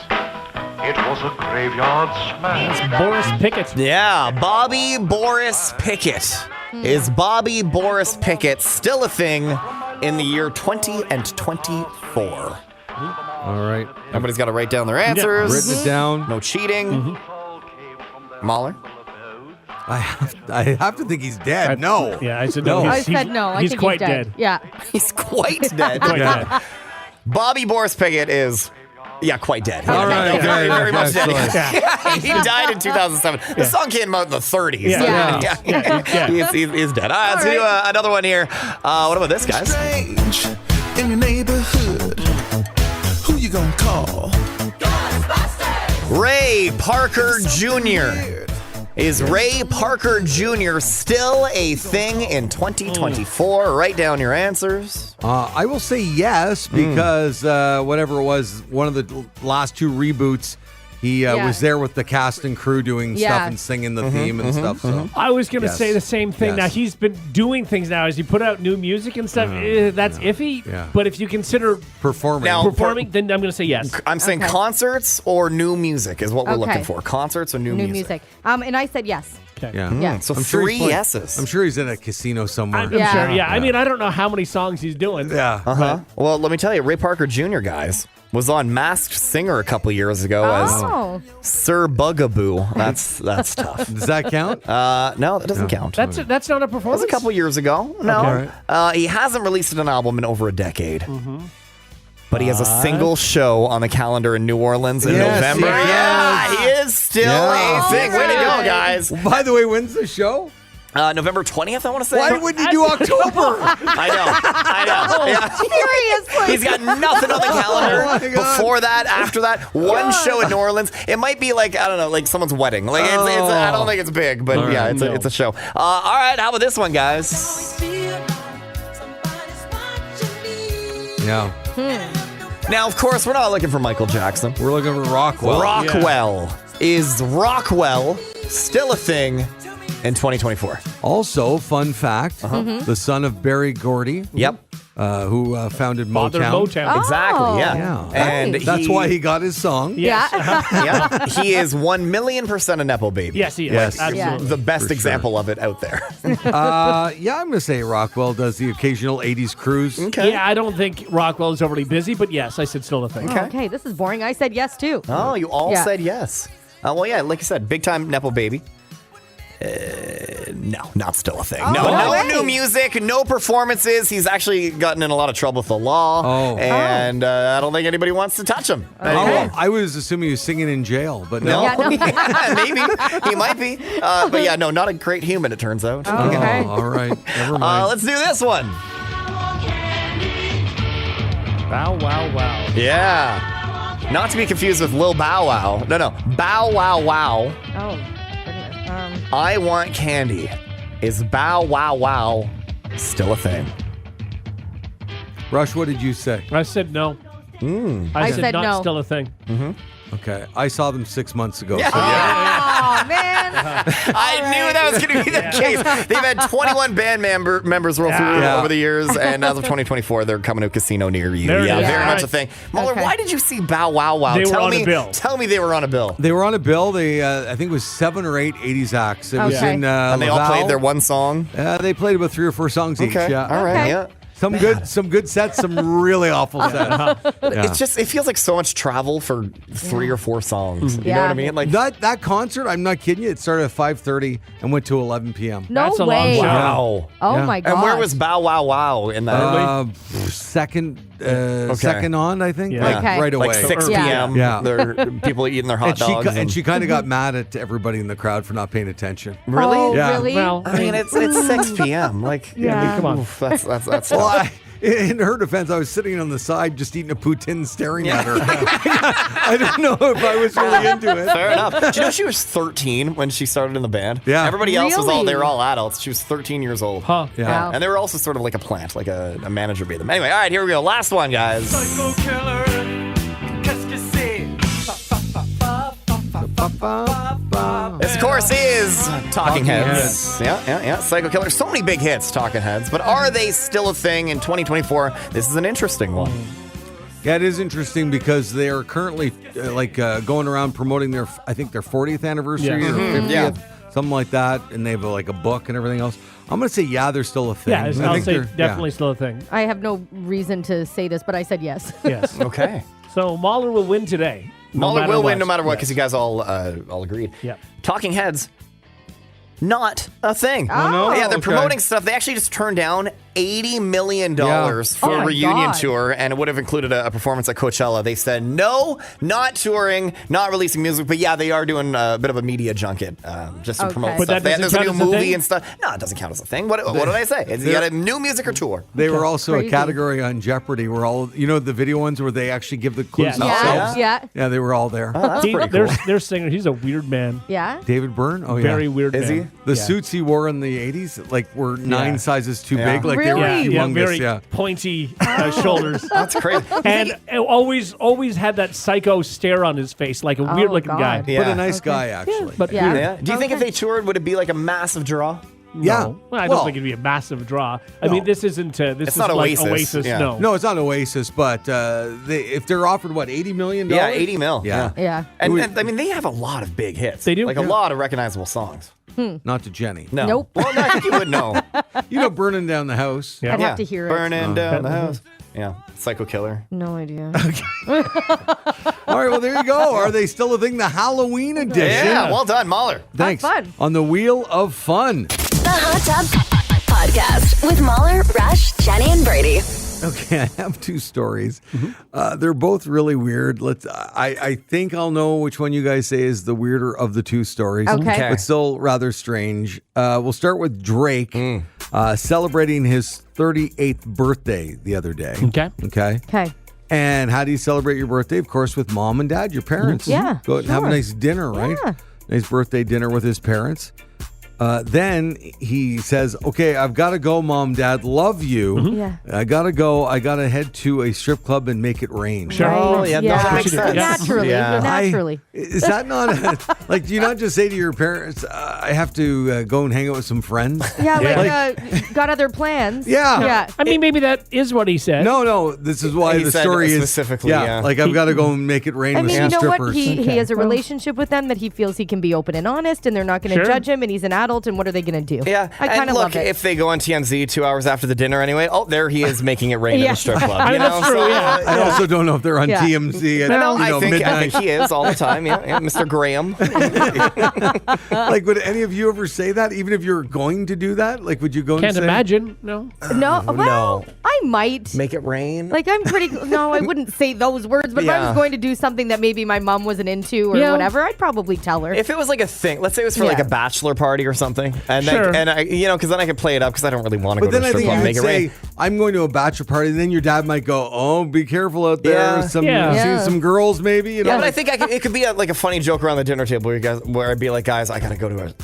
It was a graveyard smash. Boris Pickett. Yeah, Bobby Boris Pickett. Is Bobby Boris Pickett still a thing in the year 2024? All right. Everybody's got to write down their answers. Written it down. No cheating. Mahler? I have to think he's dead. No. Yeah, I said No. no. I said no. I He's think quite he's dead. dead. Yeah. He's quite dead. Quite Yeah. dead. Bobby Boris Pickett is, quite dead. All right. Very, Okay, very much dead. excellent. He died in 2007. The song came out in the 30s. Yeah. He's dead. All right, let's do another one here. What about this, guys? Strange in your neighborhood. Who you gonna call? Ray Parker Jr. Is Ray Parker Jr. still a thing in 2024? Write down your answers. I will say yes because whatever it was, one of the last two reboots, he was there with the cast and crew doing Yeah. stuff and singing the theme and stuff. So I was going to Yes. say the same thing. Yes. Now, he's been doing things now. As he put out new music and stuff, that's iffy. Yeah. But if you consider performing. Now- performing, then I'm going to say yes. I'm saying Okay. concerts or new music is what we're Okay. looking for. Concerts or new New music. music. And I said yes. Okay. Yeah. Yeah. So I'm sure he's 3 playing- yeses. I'm sure he's in a casino somewhere. I'm Yeah. sure. Yeah. I mean, I don't know how many songs he's doing. Yeah. Uh-huh. Well, let me tell you, Ray Parker Jr., guys, was on Masked Singer a couple years ago Oh. as Sir Bugaboo. That's tough. Does that count? No, that doesn't count. That's not a That was performance. a couple years ago. No. Okay. He hasn't released an album in over a decade. But he has a single show on the calendar in New Orleans in Yes, November. he Yeah, does. he is still Yeah. a thing. Way to go, Alright. guys. By the way, when's the show? November 20th, I want to say. Why wouldn't you do October? I know. Yeah. Seriously. He's got nothing on the calendar Oh my God. before that, after that. One show in New Orleans. It might be like, I don't know, like someone's wedding. Like it's I don't think it's big, but yeah, it's a show. All right, how about this one, guys? Yeah. Now, of course, we're not looking for Michael Jackson. We're looking for Rockwell. Rockwell. Is Rockwell still a thing in 2024? Also, fun fact, the son of Barry Gordy, Yep. who founded Father Motown. Motown. Exactly, yeah. Yeah. And That's why he got his song. Yes. yeah, he is 1,000,000% a Nepo baby. Yes, he is. Yes. Absolutely. The best For sure. example of it out there. Yeah, I'm going to say Rockwell does the occasional 80s cruise. Okay. Yeah, I don't think Rockwell is overly busy, but yes, I said still a thing. Okay, this is boring. I said yes too. Oh, you all Yeah. said yes. Well, yeah, like I said, big time Nepo baby. No, not still a thing. No, Oh, no way. new music, no performances. He's actually gotten in a lot of trouble with the law. Oh. And I don't think anybody wants to touch him. Oh, I was assuming he was singing in jail, but no. No, Yeah, no. Yeah, maybe he might be, but yeah, no, not a great human. It turns out. Okay. Oh, all right. Never mind. Let's do this one. Wow, wow, wow. Yeah, not to be confused with Lil Bow Wow. No, Bow Wow Wow. Oh, goodness. I Want Candy. Is Bow Wow Wow still a thing? Rush, what did you say? I said no. I said not no. still a thing. Okay. I saw them 6 months ago. Yeah. So yeah. Oh man. I knew that was going to be the case. They've had 21 band members roll through Yeah. over the years, and as of 2024, they're coming to a casino near you. There it Yeah, is. very Yeah. much a thing. Muller, Okay. why did you see Bow Wow Wow? They were tell on me, a bill. Tell me they were on a bill. They were on a bill. They, I think it was 7 or 8 80s acts. It was Okay. in And they all Laval. played their one song. They played about 3 or 4 songs each. Okay, Yeah. all right, Okay. yeah. Some good sets, some really awful sets. Yeah. It's just, it feels like so much travel for 3 or 4 songs. You know Yeah. what I mean? Like, That concert, I'm not kidding you, it started at 5:30 and went to 11 p.m. No That's a long way. show. wow. Oh Yeah. my god. And where was Bow Wow Wow in that? Second on, I think. Yeah. Like, Okay. right away. Like 6 Yeah. p.m. Yeah. There are people eating their hot dogs. And she kind of got mad at everybody in the crowd for not paying attention. Really? Oh, Yeah. really? Well, I mean, it's 6 p.m. Like, Yeah. come on. oof, that's Well, tough. in her defense, I was sitting on the side just eating a poutine staring at her. I don't know if I was really into it. Fair enough. Do you know she was 13 when she started in the band? Yeah. Everybody else was Really? they were all adults. She was 13 years old. Huh. Yeah. Wow. And they were also sort of like a plant, like a manager made them. Anyway, all right, here we go. Last one, guys. This, of course, is Talking Heads. Yeah. Psycho Killer. So many big hits, Talking Heads. But are they still a thing in 2024? This is an interesting one. Yeah, it is interesting because they are currently going around promoting their 40th anniversary Yeah. or 50th, Yeah. something like that, and they have like a book and everything else. I'm going to say, yeah, they're still a thing. Yeah, I I'll think say they're- definitely still a thing. I have no reason to say this, but I said yes. Yes. Okay. So Mahler will win today. Mahler will win no matter what Yes. because you guys all agreed. Yeah. Talking Heads, not a thing. Oh, no? Yeah, they're Okay. promoting stuff. They actually just turned down $80 million Yeah. for Oh a my reunion God. tour, and it would have included a performance at Coachella. They said, no, not touring, not releasing music, but yeah, they are doing a bit of a media junket just to Okay. promote But stuff. that doesn't There's a count new as a movie thing? and stuff. No, it doesn't count as a thing. What did I say? You got a new music or tour? They were also Crazy. a category on Jeopardy where all, the video ones where they actually give the clues Yes. themselves. Yeah. Yeah, they were all there. That's pretty cool. Their singer, he's a weird man. Yeah. David Byrne? Oh, yeah. Very weird Is man. he? The suits he wore in the 80s, were 9 Yeah. sizes too Yeah. big. Like they Really? were Yeah, humongous. very Yeah. pointy shoulders. That's crazy. And always had that psycho stare on his face, like a weird looking guy. God. Yeah. But a nice guy, actually. But Yeah. weird. Yeah. Do you think if they toured, would it be like a massive draw? Yeah. Well, I don't Well- think it'd be a massive draw. I No. mean, this isn't. This It's is not like Oasis, Oasis. yeah. No. it's not Oasis, but if they're offered what, $80 million? Yeah, 80 mil. Yeah. Yeah. And I mean, they have a lot of big hits. They do. Like a lot of recognizable songs. Not to Jenny. No. Nope. Well, no, I think you would know. You know, burning down the house. Yeah. I'd have to hear it. Burning down the house. Yeah. Psycho Killer. No idea. All right, well, there you go. Are they still a thing? The Halloween edition. Yeah, well done, Mahler. Thanks. fun. On the Wheel of Fun. The Hot Tub Podcast with Mahler, Rush, Jenny, and Brady. Okay, I have two stories. They're both really weird. I think I'll know which one you guys say is the weirder of the two stories. Okay. But still rather strange. We'll start with Drake celebrating his 38th birthday the other day. Okay. Okay. Okay. And how do you celebrate your birthday? Of course, with mom and dad, your parents. Yeah, Go out and have a sure. nice dinner, right? Yeah. Nice birthday dinner with his parents. Then he says, okay, I've got to go, Mom, Dad, love you. Yeah. I got to go. I got to head to a strip club and make it rain. Sure. Oh, yeah, no, that makes sense. Naturally. Yeah. Naturally. Is that not like, do you not just say to your parents, I have to go and hang out with some friends? Yeah, like, got other plans. Yeah. Yeah. I mean, maybe that is what he said. No, this is why He the said story is specifically, yeah. like I've got to go and make it rain I with mean, some you know strippers. what? He has a relationship with them that he feels he can be open and honest, and they're not going to Sure. judge him, and he's an adult, and what are they going to do? Yeah, I kind and of look, love it. if they go on TMZ 2 hours after the dinner anyway, oh, there he is making it rain Yeah. in the strip club. I mean, you know? that's true, yeah. I also don't know if they're on Yeah. TMZ at No, I midnight. think he is all the time. Yeah, Mr. Graham. Like, would any of you ever say that? Even if you're going to do that? Like, would you go Can't and say? imagine. No. no, well, no. I might. Make it rain. Like, I'm pretty. No, I wouldn't say those words, but if I Yeah. was going to do something that maybe my mom wasn't into or Yeah. whatever, I'd probably tell her. If it was like a thing, let's say it was for like Yeah. a bachelor party or something, and Sure. because then I could play it up because I don't really want to But go to then a I strip think club you and would make it say, rain. I'm going to a bachelor party. And then your dad might go, oh, be careful out there. Yeah. Some, Yeah. see Yeah. some girls maybe. You know? Yeah, but I think it could be like a funny joke around the dinner table where I'd be like, guys, I gotta go to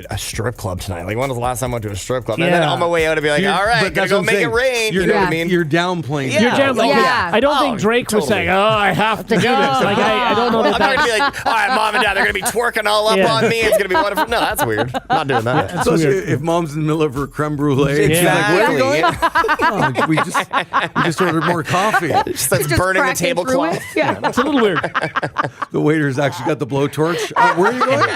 a strip club tonight. Like, when was the last time I went to a strip club? And then Yeah. on my way out, I'd be like, You're- all right, but gotta that's go what I'm make saying. it rain. You're, You know what I mean? You're downplaying. Yeah. You're jam- like, okay. yeah. I don't Oh, think Drake was totally. saying, "Oh, I have to do this." Like, I don't know I'm that. not gonna be like, all right, mom and dad, they're gonna be twerking all up Yeah. on me. It's gonna be wonderful. No, that's weird. Not doing that. Especially weird. if mom's in the middle of her creme brulee. She's Exactly. like, where are you going? Yeah. Oh, we just ordered more coffee. She starts Just burning the cracking through tablecloth. it. Yeah. It's a little weird. The waiter's actually got the blowtorch. Where are you going?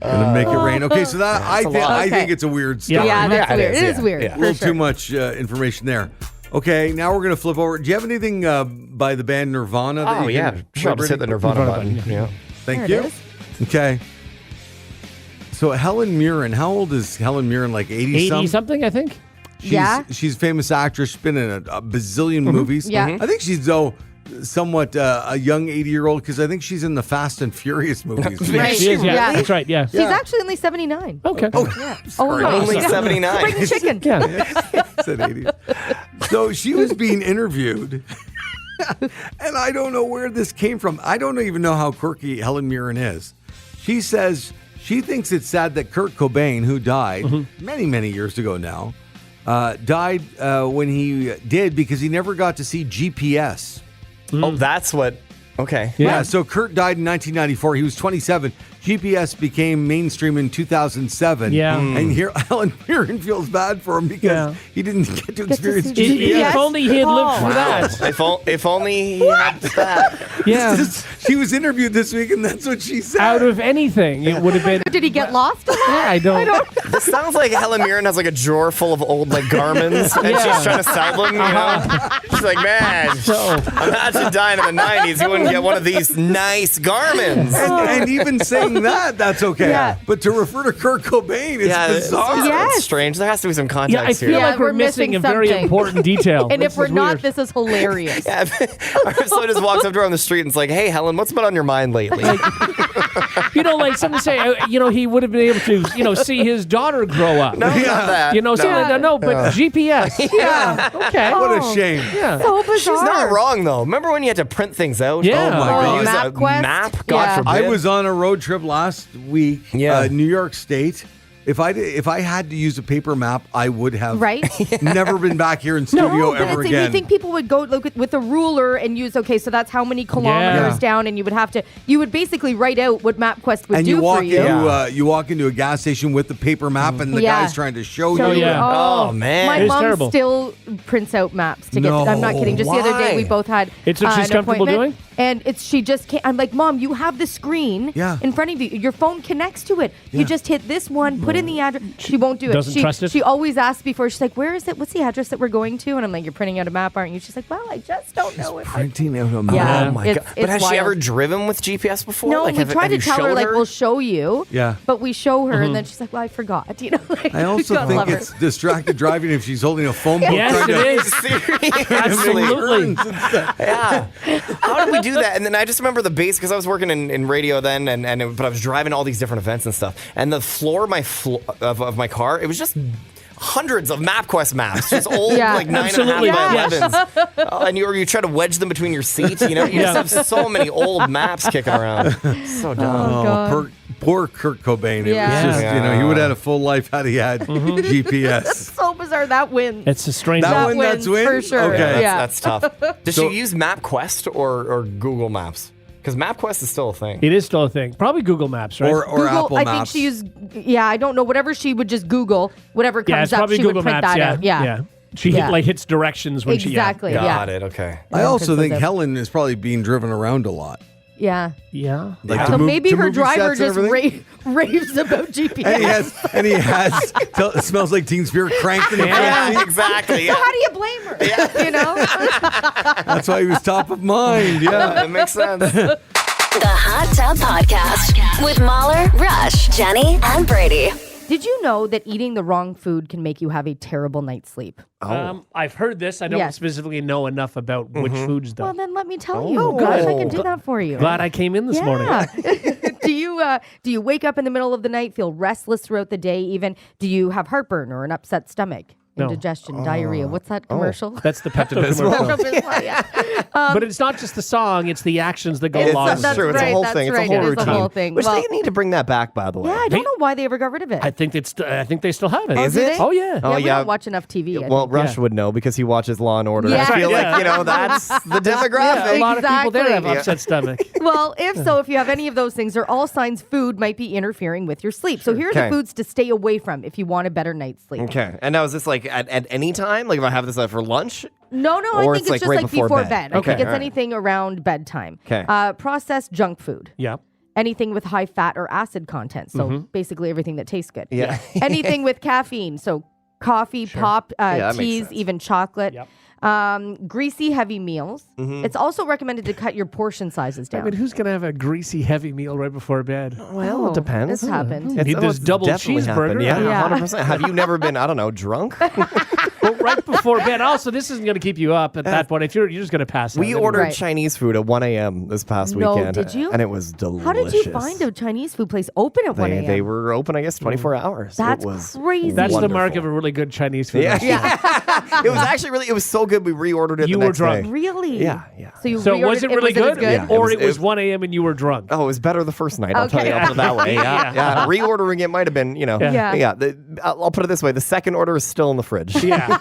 Gonna make it rain. Okay, so that I a think lot. I Okay. think it's a weird story. Yeah. Yeah, that's Yeah, it weird. is, It is yeah. weird. Yeah. A For little sure. too much information there. Okay, now we're gonna flip over. Do you have anything by the band Nirvana? That Oh you yeah, can sure. Just hit the Nirvana button. Yeah. Thank There you. it Okay. So Helen Mirren, how old is Helen Mirren? Like 80 80 something, I think. She's a famous actress. She's been in a bazillion movies. Yeah. I think she's somewhat a young 80-year-old because I think she's in the Fast and Furious movies. Right. She is, yeah. Yeah. That's right, yeah. He's actually only 79. Okay. Oh, no. Only 79. Bring chicken. Yeah. Said 80. So she was being interviewed. And I don't know where this came from. I don't even know how quirky Helen Mirren is. She says she thinks it's sad that Kurt Cobain, who died many, many years ago now, died when he did because he never got to see GPS. Oh, that's what. Okay. Yeah, so Kurt died in 1994. He was 27. GPS became mainstream in 2007. Yeah. And here Helen Mirren feels bad for him because Yeah. he didn't get to to experience see GPS. If only he had lived through Wow. that. If only he had that. Yeah. She was interviewed this week, and that's what she said. Out of anything, it would have been. Did he get lost? Yeah, I don't. This sounds like Helen Mirren has like a drawer full of old like garments, and she's trying to sell them. You know, she's like, man, So, imagine dying in the '90s, you wouldn't get one of these nice garments. and even saying that, that's okay. Yeah. But to refer to Kurt Cobain is bizarre. Yeah. It's Yes. strange. There has to be some yeah, context I feel here. Yeah, like we're we're missing missing a very something. important detail. And if This we're is not, weird. this is hilarious. Yeah, if someone just walks up to her on the street and it's like, "Hey, Helen, what's been on your mind lately?" Like somebody say, he would have been able to, see his daughter grow up. No, not that. Something like that. No, but GPS. Yeah. Okay. What a shame. Yeah. So bizarre. She's not wrong though. Remember when you had to print things out? Yeah. Oh, my God. Use a MapQuest? map. God Yeah. forbid. I was on a road trip last week, Yeah. New York State, If I had to use a paper map, I would have Right? never been back here in studio but ever it's, again. you think people would go look with a ruler and use, okay, so that's how many kilometers Yeah. down, and you would basically write out what MapQuest would and do you walk for you. into you walk into a gas station with the paper map, and the Yeah. guy's trying to show So you. yeah. Oh, man. My It's mom terrible. still prints out maps to get. No, I'm not kidding. Just the other day, why? we both had. It's what she's an comfortable appointment, doing? and she just can't. I'm like, Mom, you have the screen Yeah. in front of you. Your phone connects to it. Yeah. You just hit this one, put in the address. She won't do it. Doesn't trust it? She always asks before. She's like, "Where is it? What's the address that we're going to?" And I'm like, "You're printing out a map, aren't you?" She's like, "Well, I just don't know if I." Printing out a map. Yeah. Oh my It's- god! But it's has she ever wild. driven with GPS before? No, Like, we try have to you tell her showed like we'll show you. Yeah. But we show her, and then she's like, "Well, I forgot." You know. Like, I also God think love her. it's distracted driving if she's holding a phone book. Yes, trying it to is. Seriously. Absolutely. Yeah. How did we do that? And then I just remember the base because I was working in radio then, but I was driving all these different events and stuff. And the floor of my car, it was just hundreds of MapQuest maps, just old Yeah. like 9.5 Absolutely. by Yes. 11s. And you try to wedge them between your seats. You know, you just have so many old maps kicking around. So dumb. Oh, God. Poor Kurt Cobain. It Yeah. was just, he would have had a full life had he had GPS. So bizarre. That wins. It's a strange. That That one, that's wins win? for sure. Okay. Yeah. That's tough. Does So- she use MapQuest or Google Maps? Because MapQuest is still a thing. It is still a thing. Probably Google Maps, right? Or Google, Apple I Maps. think she used. Yeah, I don't know. Whatever she would just Google, whatever yeah, comes it's up, probably she Google would print Maps. that Yeah. out. Yeah. She Yeah. hits directions when Exactly. Got Yeah. it. Okay. I Yeah, also 'cause think those are- Helen is probably being driven around a lot. Yeah. Yeah. Like Yeah. to So move- maybe to her movie driver sets and just everything. raves about GPS. And he has it smells like Teen Spirit cranked in the front Yeah, seat. exactly. So Yeah. how do you blame her? You know? That's why he was top of mind. Yeah. That makes sense. The Hot Tub Podcast with Mahler, Rush, Jenny, and Brady. Did you know that eating the wrong food can make you have a terrible night's sleep? I've heard this. I don't Yes. specifically know enough about which foods, though. Well, then let me tell you. Oh, Gosh, good. I can do that for you. Glad I came in this morning. do you wake up in the middle of the night, feel restless throughout the day even? Do you have heartburn or an upset stomach? No. Indigestion, diarrhea. What's that commercial? That's the Pepto commercial. Yeah. But it's not just the song; it's the actions that go It's- along with that's it. true. It's a right, whole that's thing. It's a right. whole It is routine. a whole thing. Which Well, they need to bring that back, by the way. yeah, I don't know why they ever got rid of it. I think I think they still have it. Is do it? they? Oh yeah. Oh, we yeah. don't watch enough TV. I Well, think. Rush Yeah. would know because he watches Law and Order. Yeah. I feel Yeah. like, that's the demographic. A lot of people there have Exactly. upset stomach. Well, if so, if you have any of those things, they're all signs food might be interfering with your sleep. So here are Okay. the foods to stay away from if you want a better night's sleep. Okay. And now is this like at any time? Like if I have this for lunch? No, I Or think it's, it's just right like before before bed. bed. I Okay, think it's all right. anything around bedtime. 'Kay. Processed junk food. Yeah. Anything with high fat or acid content. So basically everything that tastes good. Yeah. Anything with caffeine. So coffee, pop, that makes teas, sense. even chocolate. Yep. Greasy, heavy meals. It's also recommended to cut your portion sizes I down. mean, who's gonna have a greasy, heavy meal right before bed? Well, Oh, it depends. this happened. There's double definitely cheeseburger. happened. Yeah, Yeah. 100%. Have you never been, I don't know, drunk? Well, right before bed. Also, this isn't gonna keep you up at that point. If you're just gonna pass out. We ordered Right. Chinese food at 1 a.m. this past No, weekend. did you? And it was delicious. How did you find a Chinese food place open at 1 a.m.? They were open, I guess, 24 hours. That's it was crazy. That's the mark wonderful. of a really good Chinese food. Yeah. restaurant. It was actually really, it was so good we reordered it You the were next drunk. day. Really? Yeah. So you So reordered was it really was good? It as good? Yeah. Or It it was- was 1 a.m. and you were drunk? Oh, it was better the first night. I'll tell Okay. you. I'll put it that way. Yeah. Yeah. Reordering it might have been, Yeah. I'll put it this way. The second order is still in the fridge. Yeah.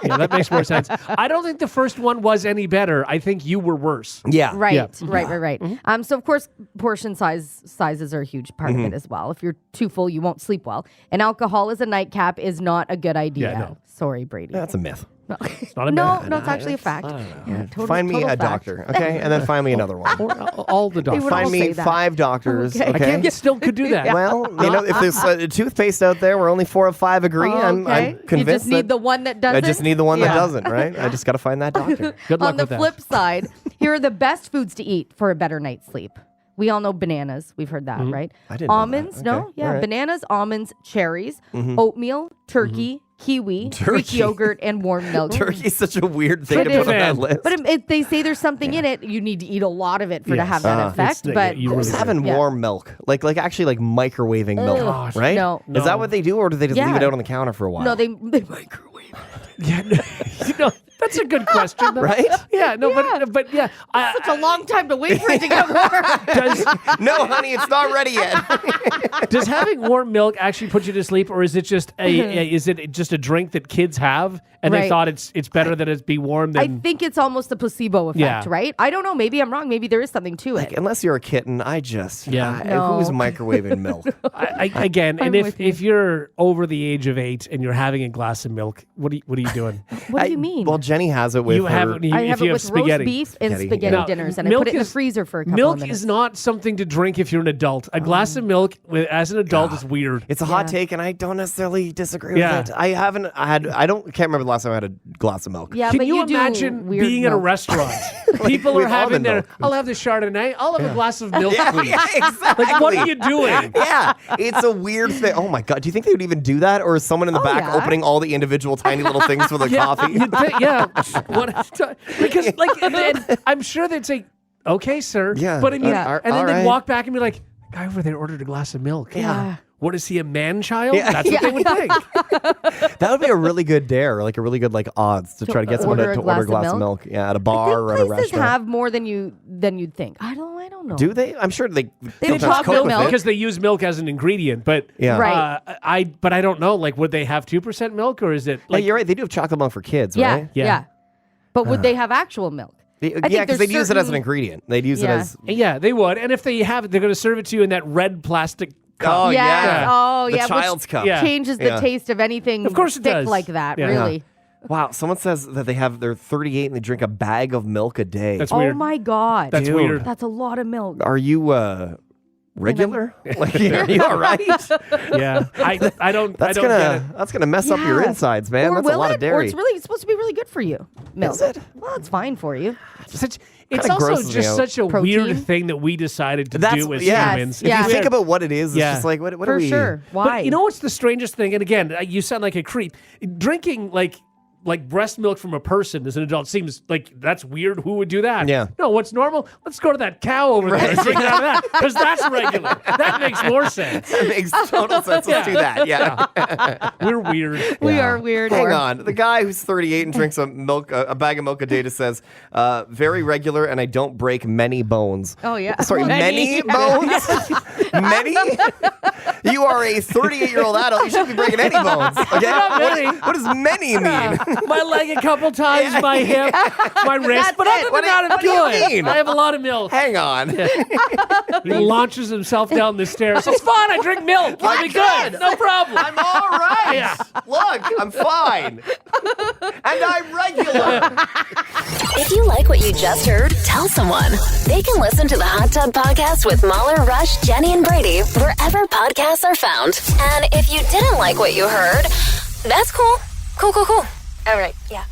Yeah, that makes more sense. I don't think the first one was any better. I think you were worse. Yeah. Right, Yeah. right. So of course, portion sizes are a huge part of it as well. If you're too full, you won't sleep well. And alcohol as a nightcap is not a good idea. Yeah, no. Sorry, Brady. That's a myth. It's not a No, myth. no, it's actually a fact. Yeah, Find me total a fact. doctor, okay? And then find me another one. Or all the doctors. would all Find me say that. 5 doctors, Okay. okay? You still could do that. Well, if there's a toothpaste out there where only 4 of 5 agree, I'm Okay. convinced You just need that the one that doesn't. I just need the one Yeah. that doesn't, right? I just got to find that doctor. Good luck On the with that. flip side, here are the best foods to eat for a better night's sleep. We all know bananas. We've heard that, right? I didn't know that. Almonds, Okay. no? Yeah, All right. bananas, almonds, cherries, oatmeal, turkey, kiwi, Greek Turkey. yogurt, and warm milk. Turkey's such a weird thing It to put is. on that Fan. list. But they say there's something in it. You need to eat a lot of it to Yes. have that effect. It's- But you Who's really having Yeah. warm milk? Like actually microwaving milk, Ugh, right? no. Is that what they do, or do they just leave Yeah. it out on the counter for a while? no, they microwave. Yeah, That's a good question, though. Right? Yeah, no, but yeah. Such a long time to wait for it to get warm. No, honey, it's not ready yet. Does having warm milk actually put you to sleep, or is it just a drink that kids have and they Right. thought it's better that it be warm than? I think it's almost a placebo effect, Yeah. right? I don't know. Maybe I'm wrong. Maybe there is something to it. Unless you're a kitten, No. who's microwaving milk? Again, and I'm with you. if you're over the age of 8 and you're having a glass of milk, what are you doing? What do you mean? Well, Jenny has it with You her. have it. I if have you it have with spaghetti. roast beef and Spaghetti, spaghetti yeah. dinners, and I milk put it in the is- freezer for a couple Milk of minutes. is not something to drink if you're an adult. A glass of milk as an adult is weird. It's a hot take, and I don't necessarily disagree Yeah. with it. I can't remember the last time I had a glass of milk. Yeah, Can but you do imagine weird being in a milk. restaurant? People with are having almond their, milk. I'll have the Chardonnay, I'll have a glass of milk, please. Yeah, exactly. Like, what are you doing? Yeah, it's a weird thing. Oh my god, do you think they would even do that, or is someone in the back yeah. opening all the individual tiny little things for the coffee? You'd think- yeah. Because, like, and I'm sure they'd say, okay, sir. Yeah. But I mean, Yeah. and then All they'd right. walk back and be like, guy over there ordered a glass of milk. Yeah. What is he, a man-child? Yeah. That's what they would think. That would be a really good dare, like a really good odds to try to get someone order to a glass order a glass of of milk? milk. Yeah, at a I bar think or at a places restaurant. have more than you'd think. I don't know. Do they? I'm sure they. do sometimes chocolate cook with milk. it. Because they use milk as an ingredient, but Yeah. Right. but I don't know. Like, would they have 2% milk, or is it Like, like you're right. They do have chocolate milk for kids, Yeah, right? yeah. But would they have actual milk? Yeah, think because there's they'd use it as an certain- ingredient. They'd use it Yeah. as. Yeah, they would. And if they have it, they're going to serve it to you in that red plastic cup. Oh Yes. yeah. Oh, the yeah, which child's cup. Yeah. Changes the Yeah. taste of anything Of course it thick does. like that, Yeah. really. Wow. Someone says that they're 38 and they drink a bag of milk a day. That's Oh weird. my God. That's Dude. weird. That's a lot of milk. Are you regular? Like, are you all right? Yeah, I don't get it. That's gonna mess up your Yeah. insides, man. Or That's will a lot it? of dairy. Or it's supposed to be really good for you. Milk. Is it? Well, it's fine for you. It's Kinda also grosses me just out. such a Protein? weird thing that we decided to That's do as yeah. humans. If Yeah. you think about what it is, it's Yeah. just like what For are we? sure. Why? But you know what's the strangest thing? And again, you sound like a creep. Drinking like breast milk from a person as an adult seems like that's weird. Who would do that? Yeah. No, what's normal? Let's go to that cow over there and drink out of that because that's regular. That makes more sense. That makes total sense. Let's do that. Yeah. We're weird. We are weird. Hang or- on. The guy who's 38 and drinks a bag of milk a day just says, very regular, and I don't break many bones. Oh, yeah. Sorry, many bones? Many? You are a 38-year-old adult. You shouldn't be breaking any bones. Okay? Not many. What does many mean? My leg a couple times, my hip, my wrist. But other than What do- that, I'm what do you good. mean? I have a lot of milk. Hang on. He launches himself down the stairs. It's fine. I drink milk. I'll be good. No problem. I'm all right. Yeah. Look, I'm fine. And I'm regular. If you like what you just heard, tell someone. They can listen to the Hot Tub Podcast with Mahler, Rush, Jenny, and Brady wherever podcasts are found. And if you didn't like what you heard, that's cool. Cool. All right, yeah.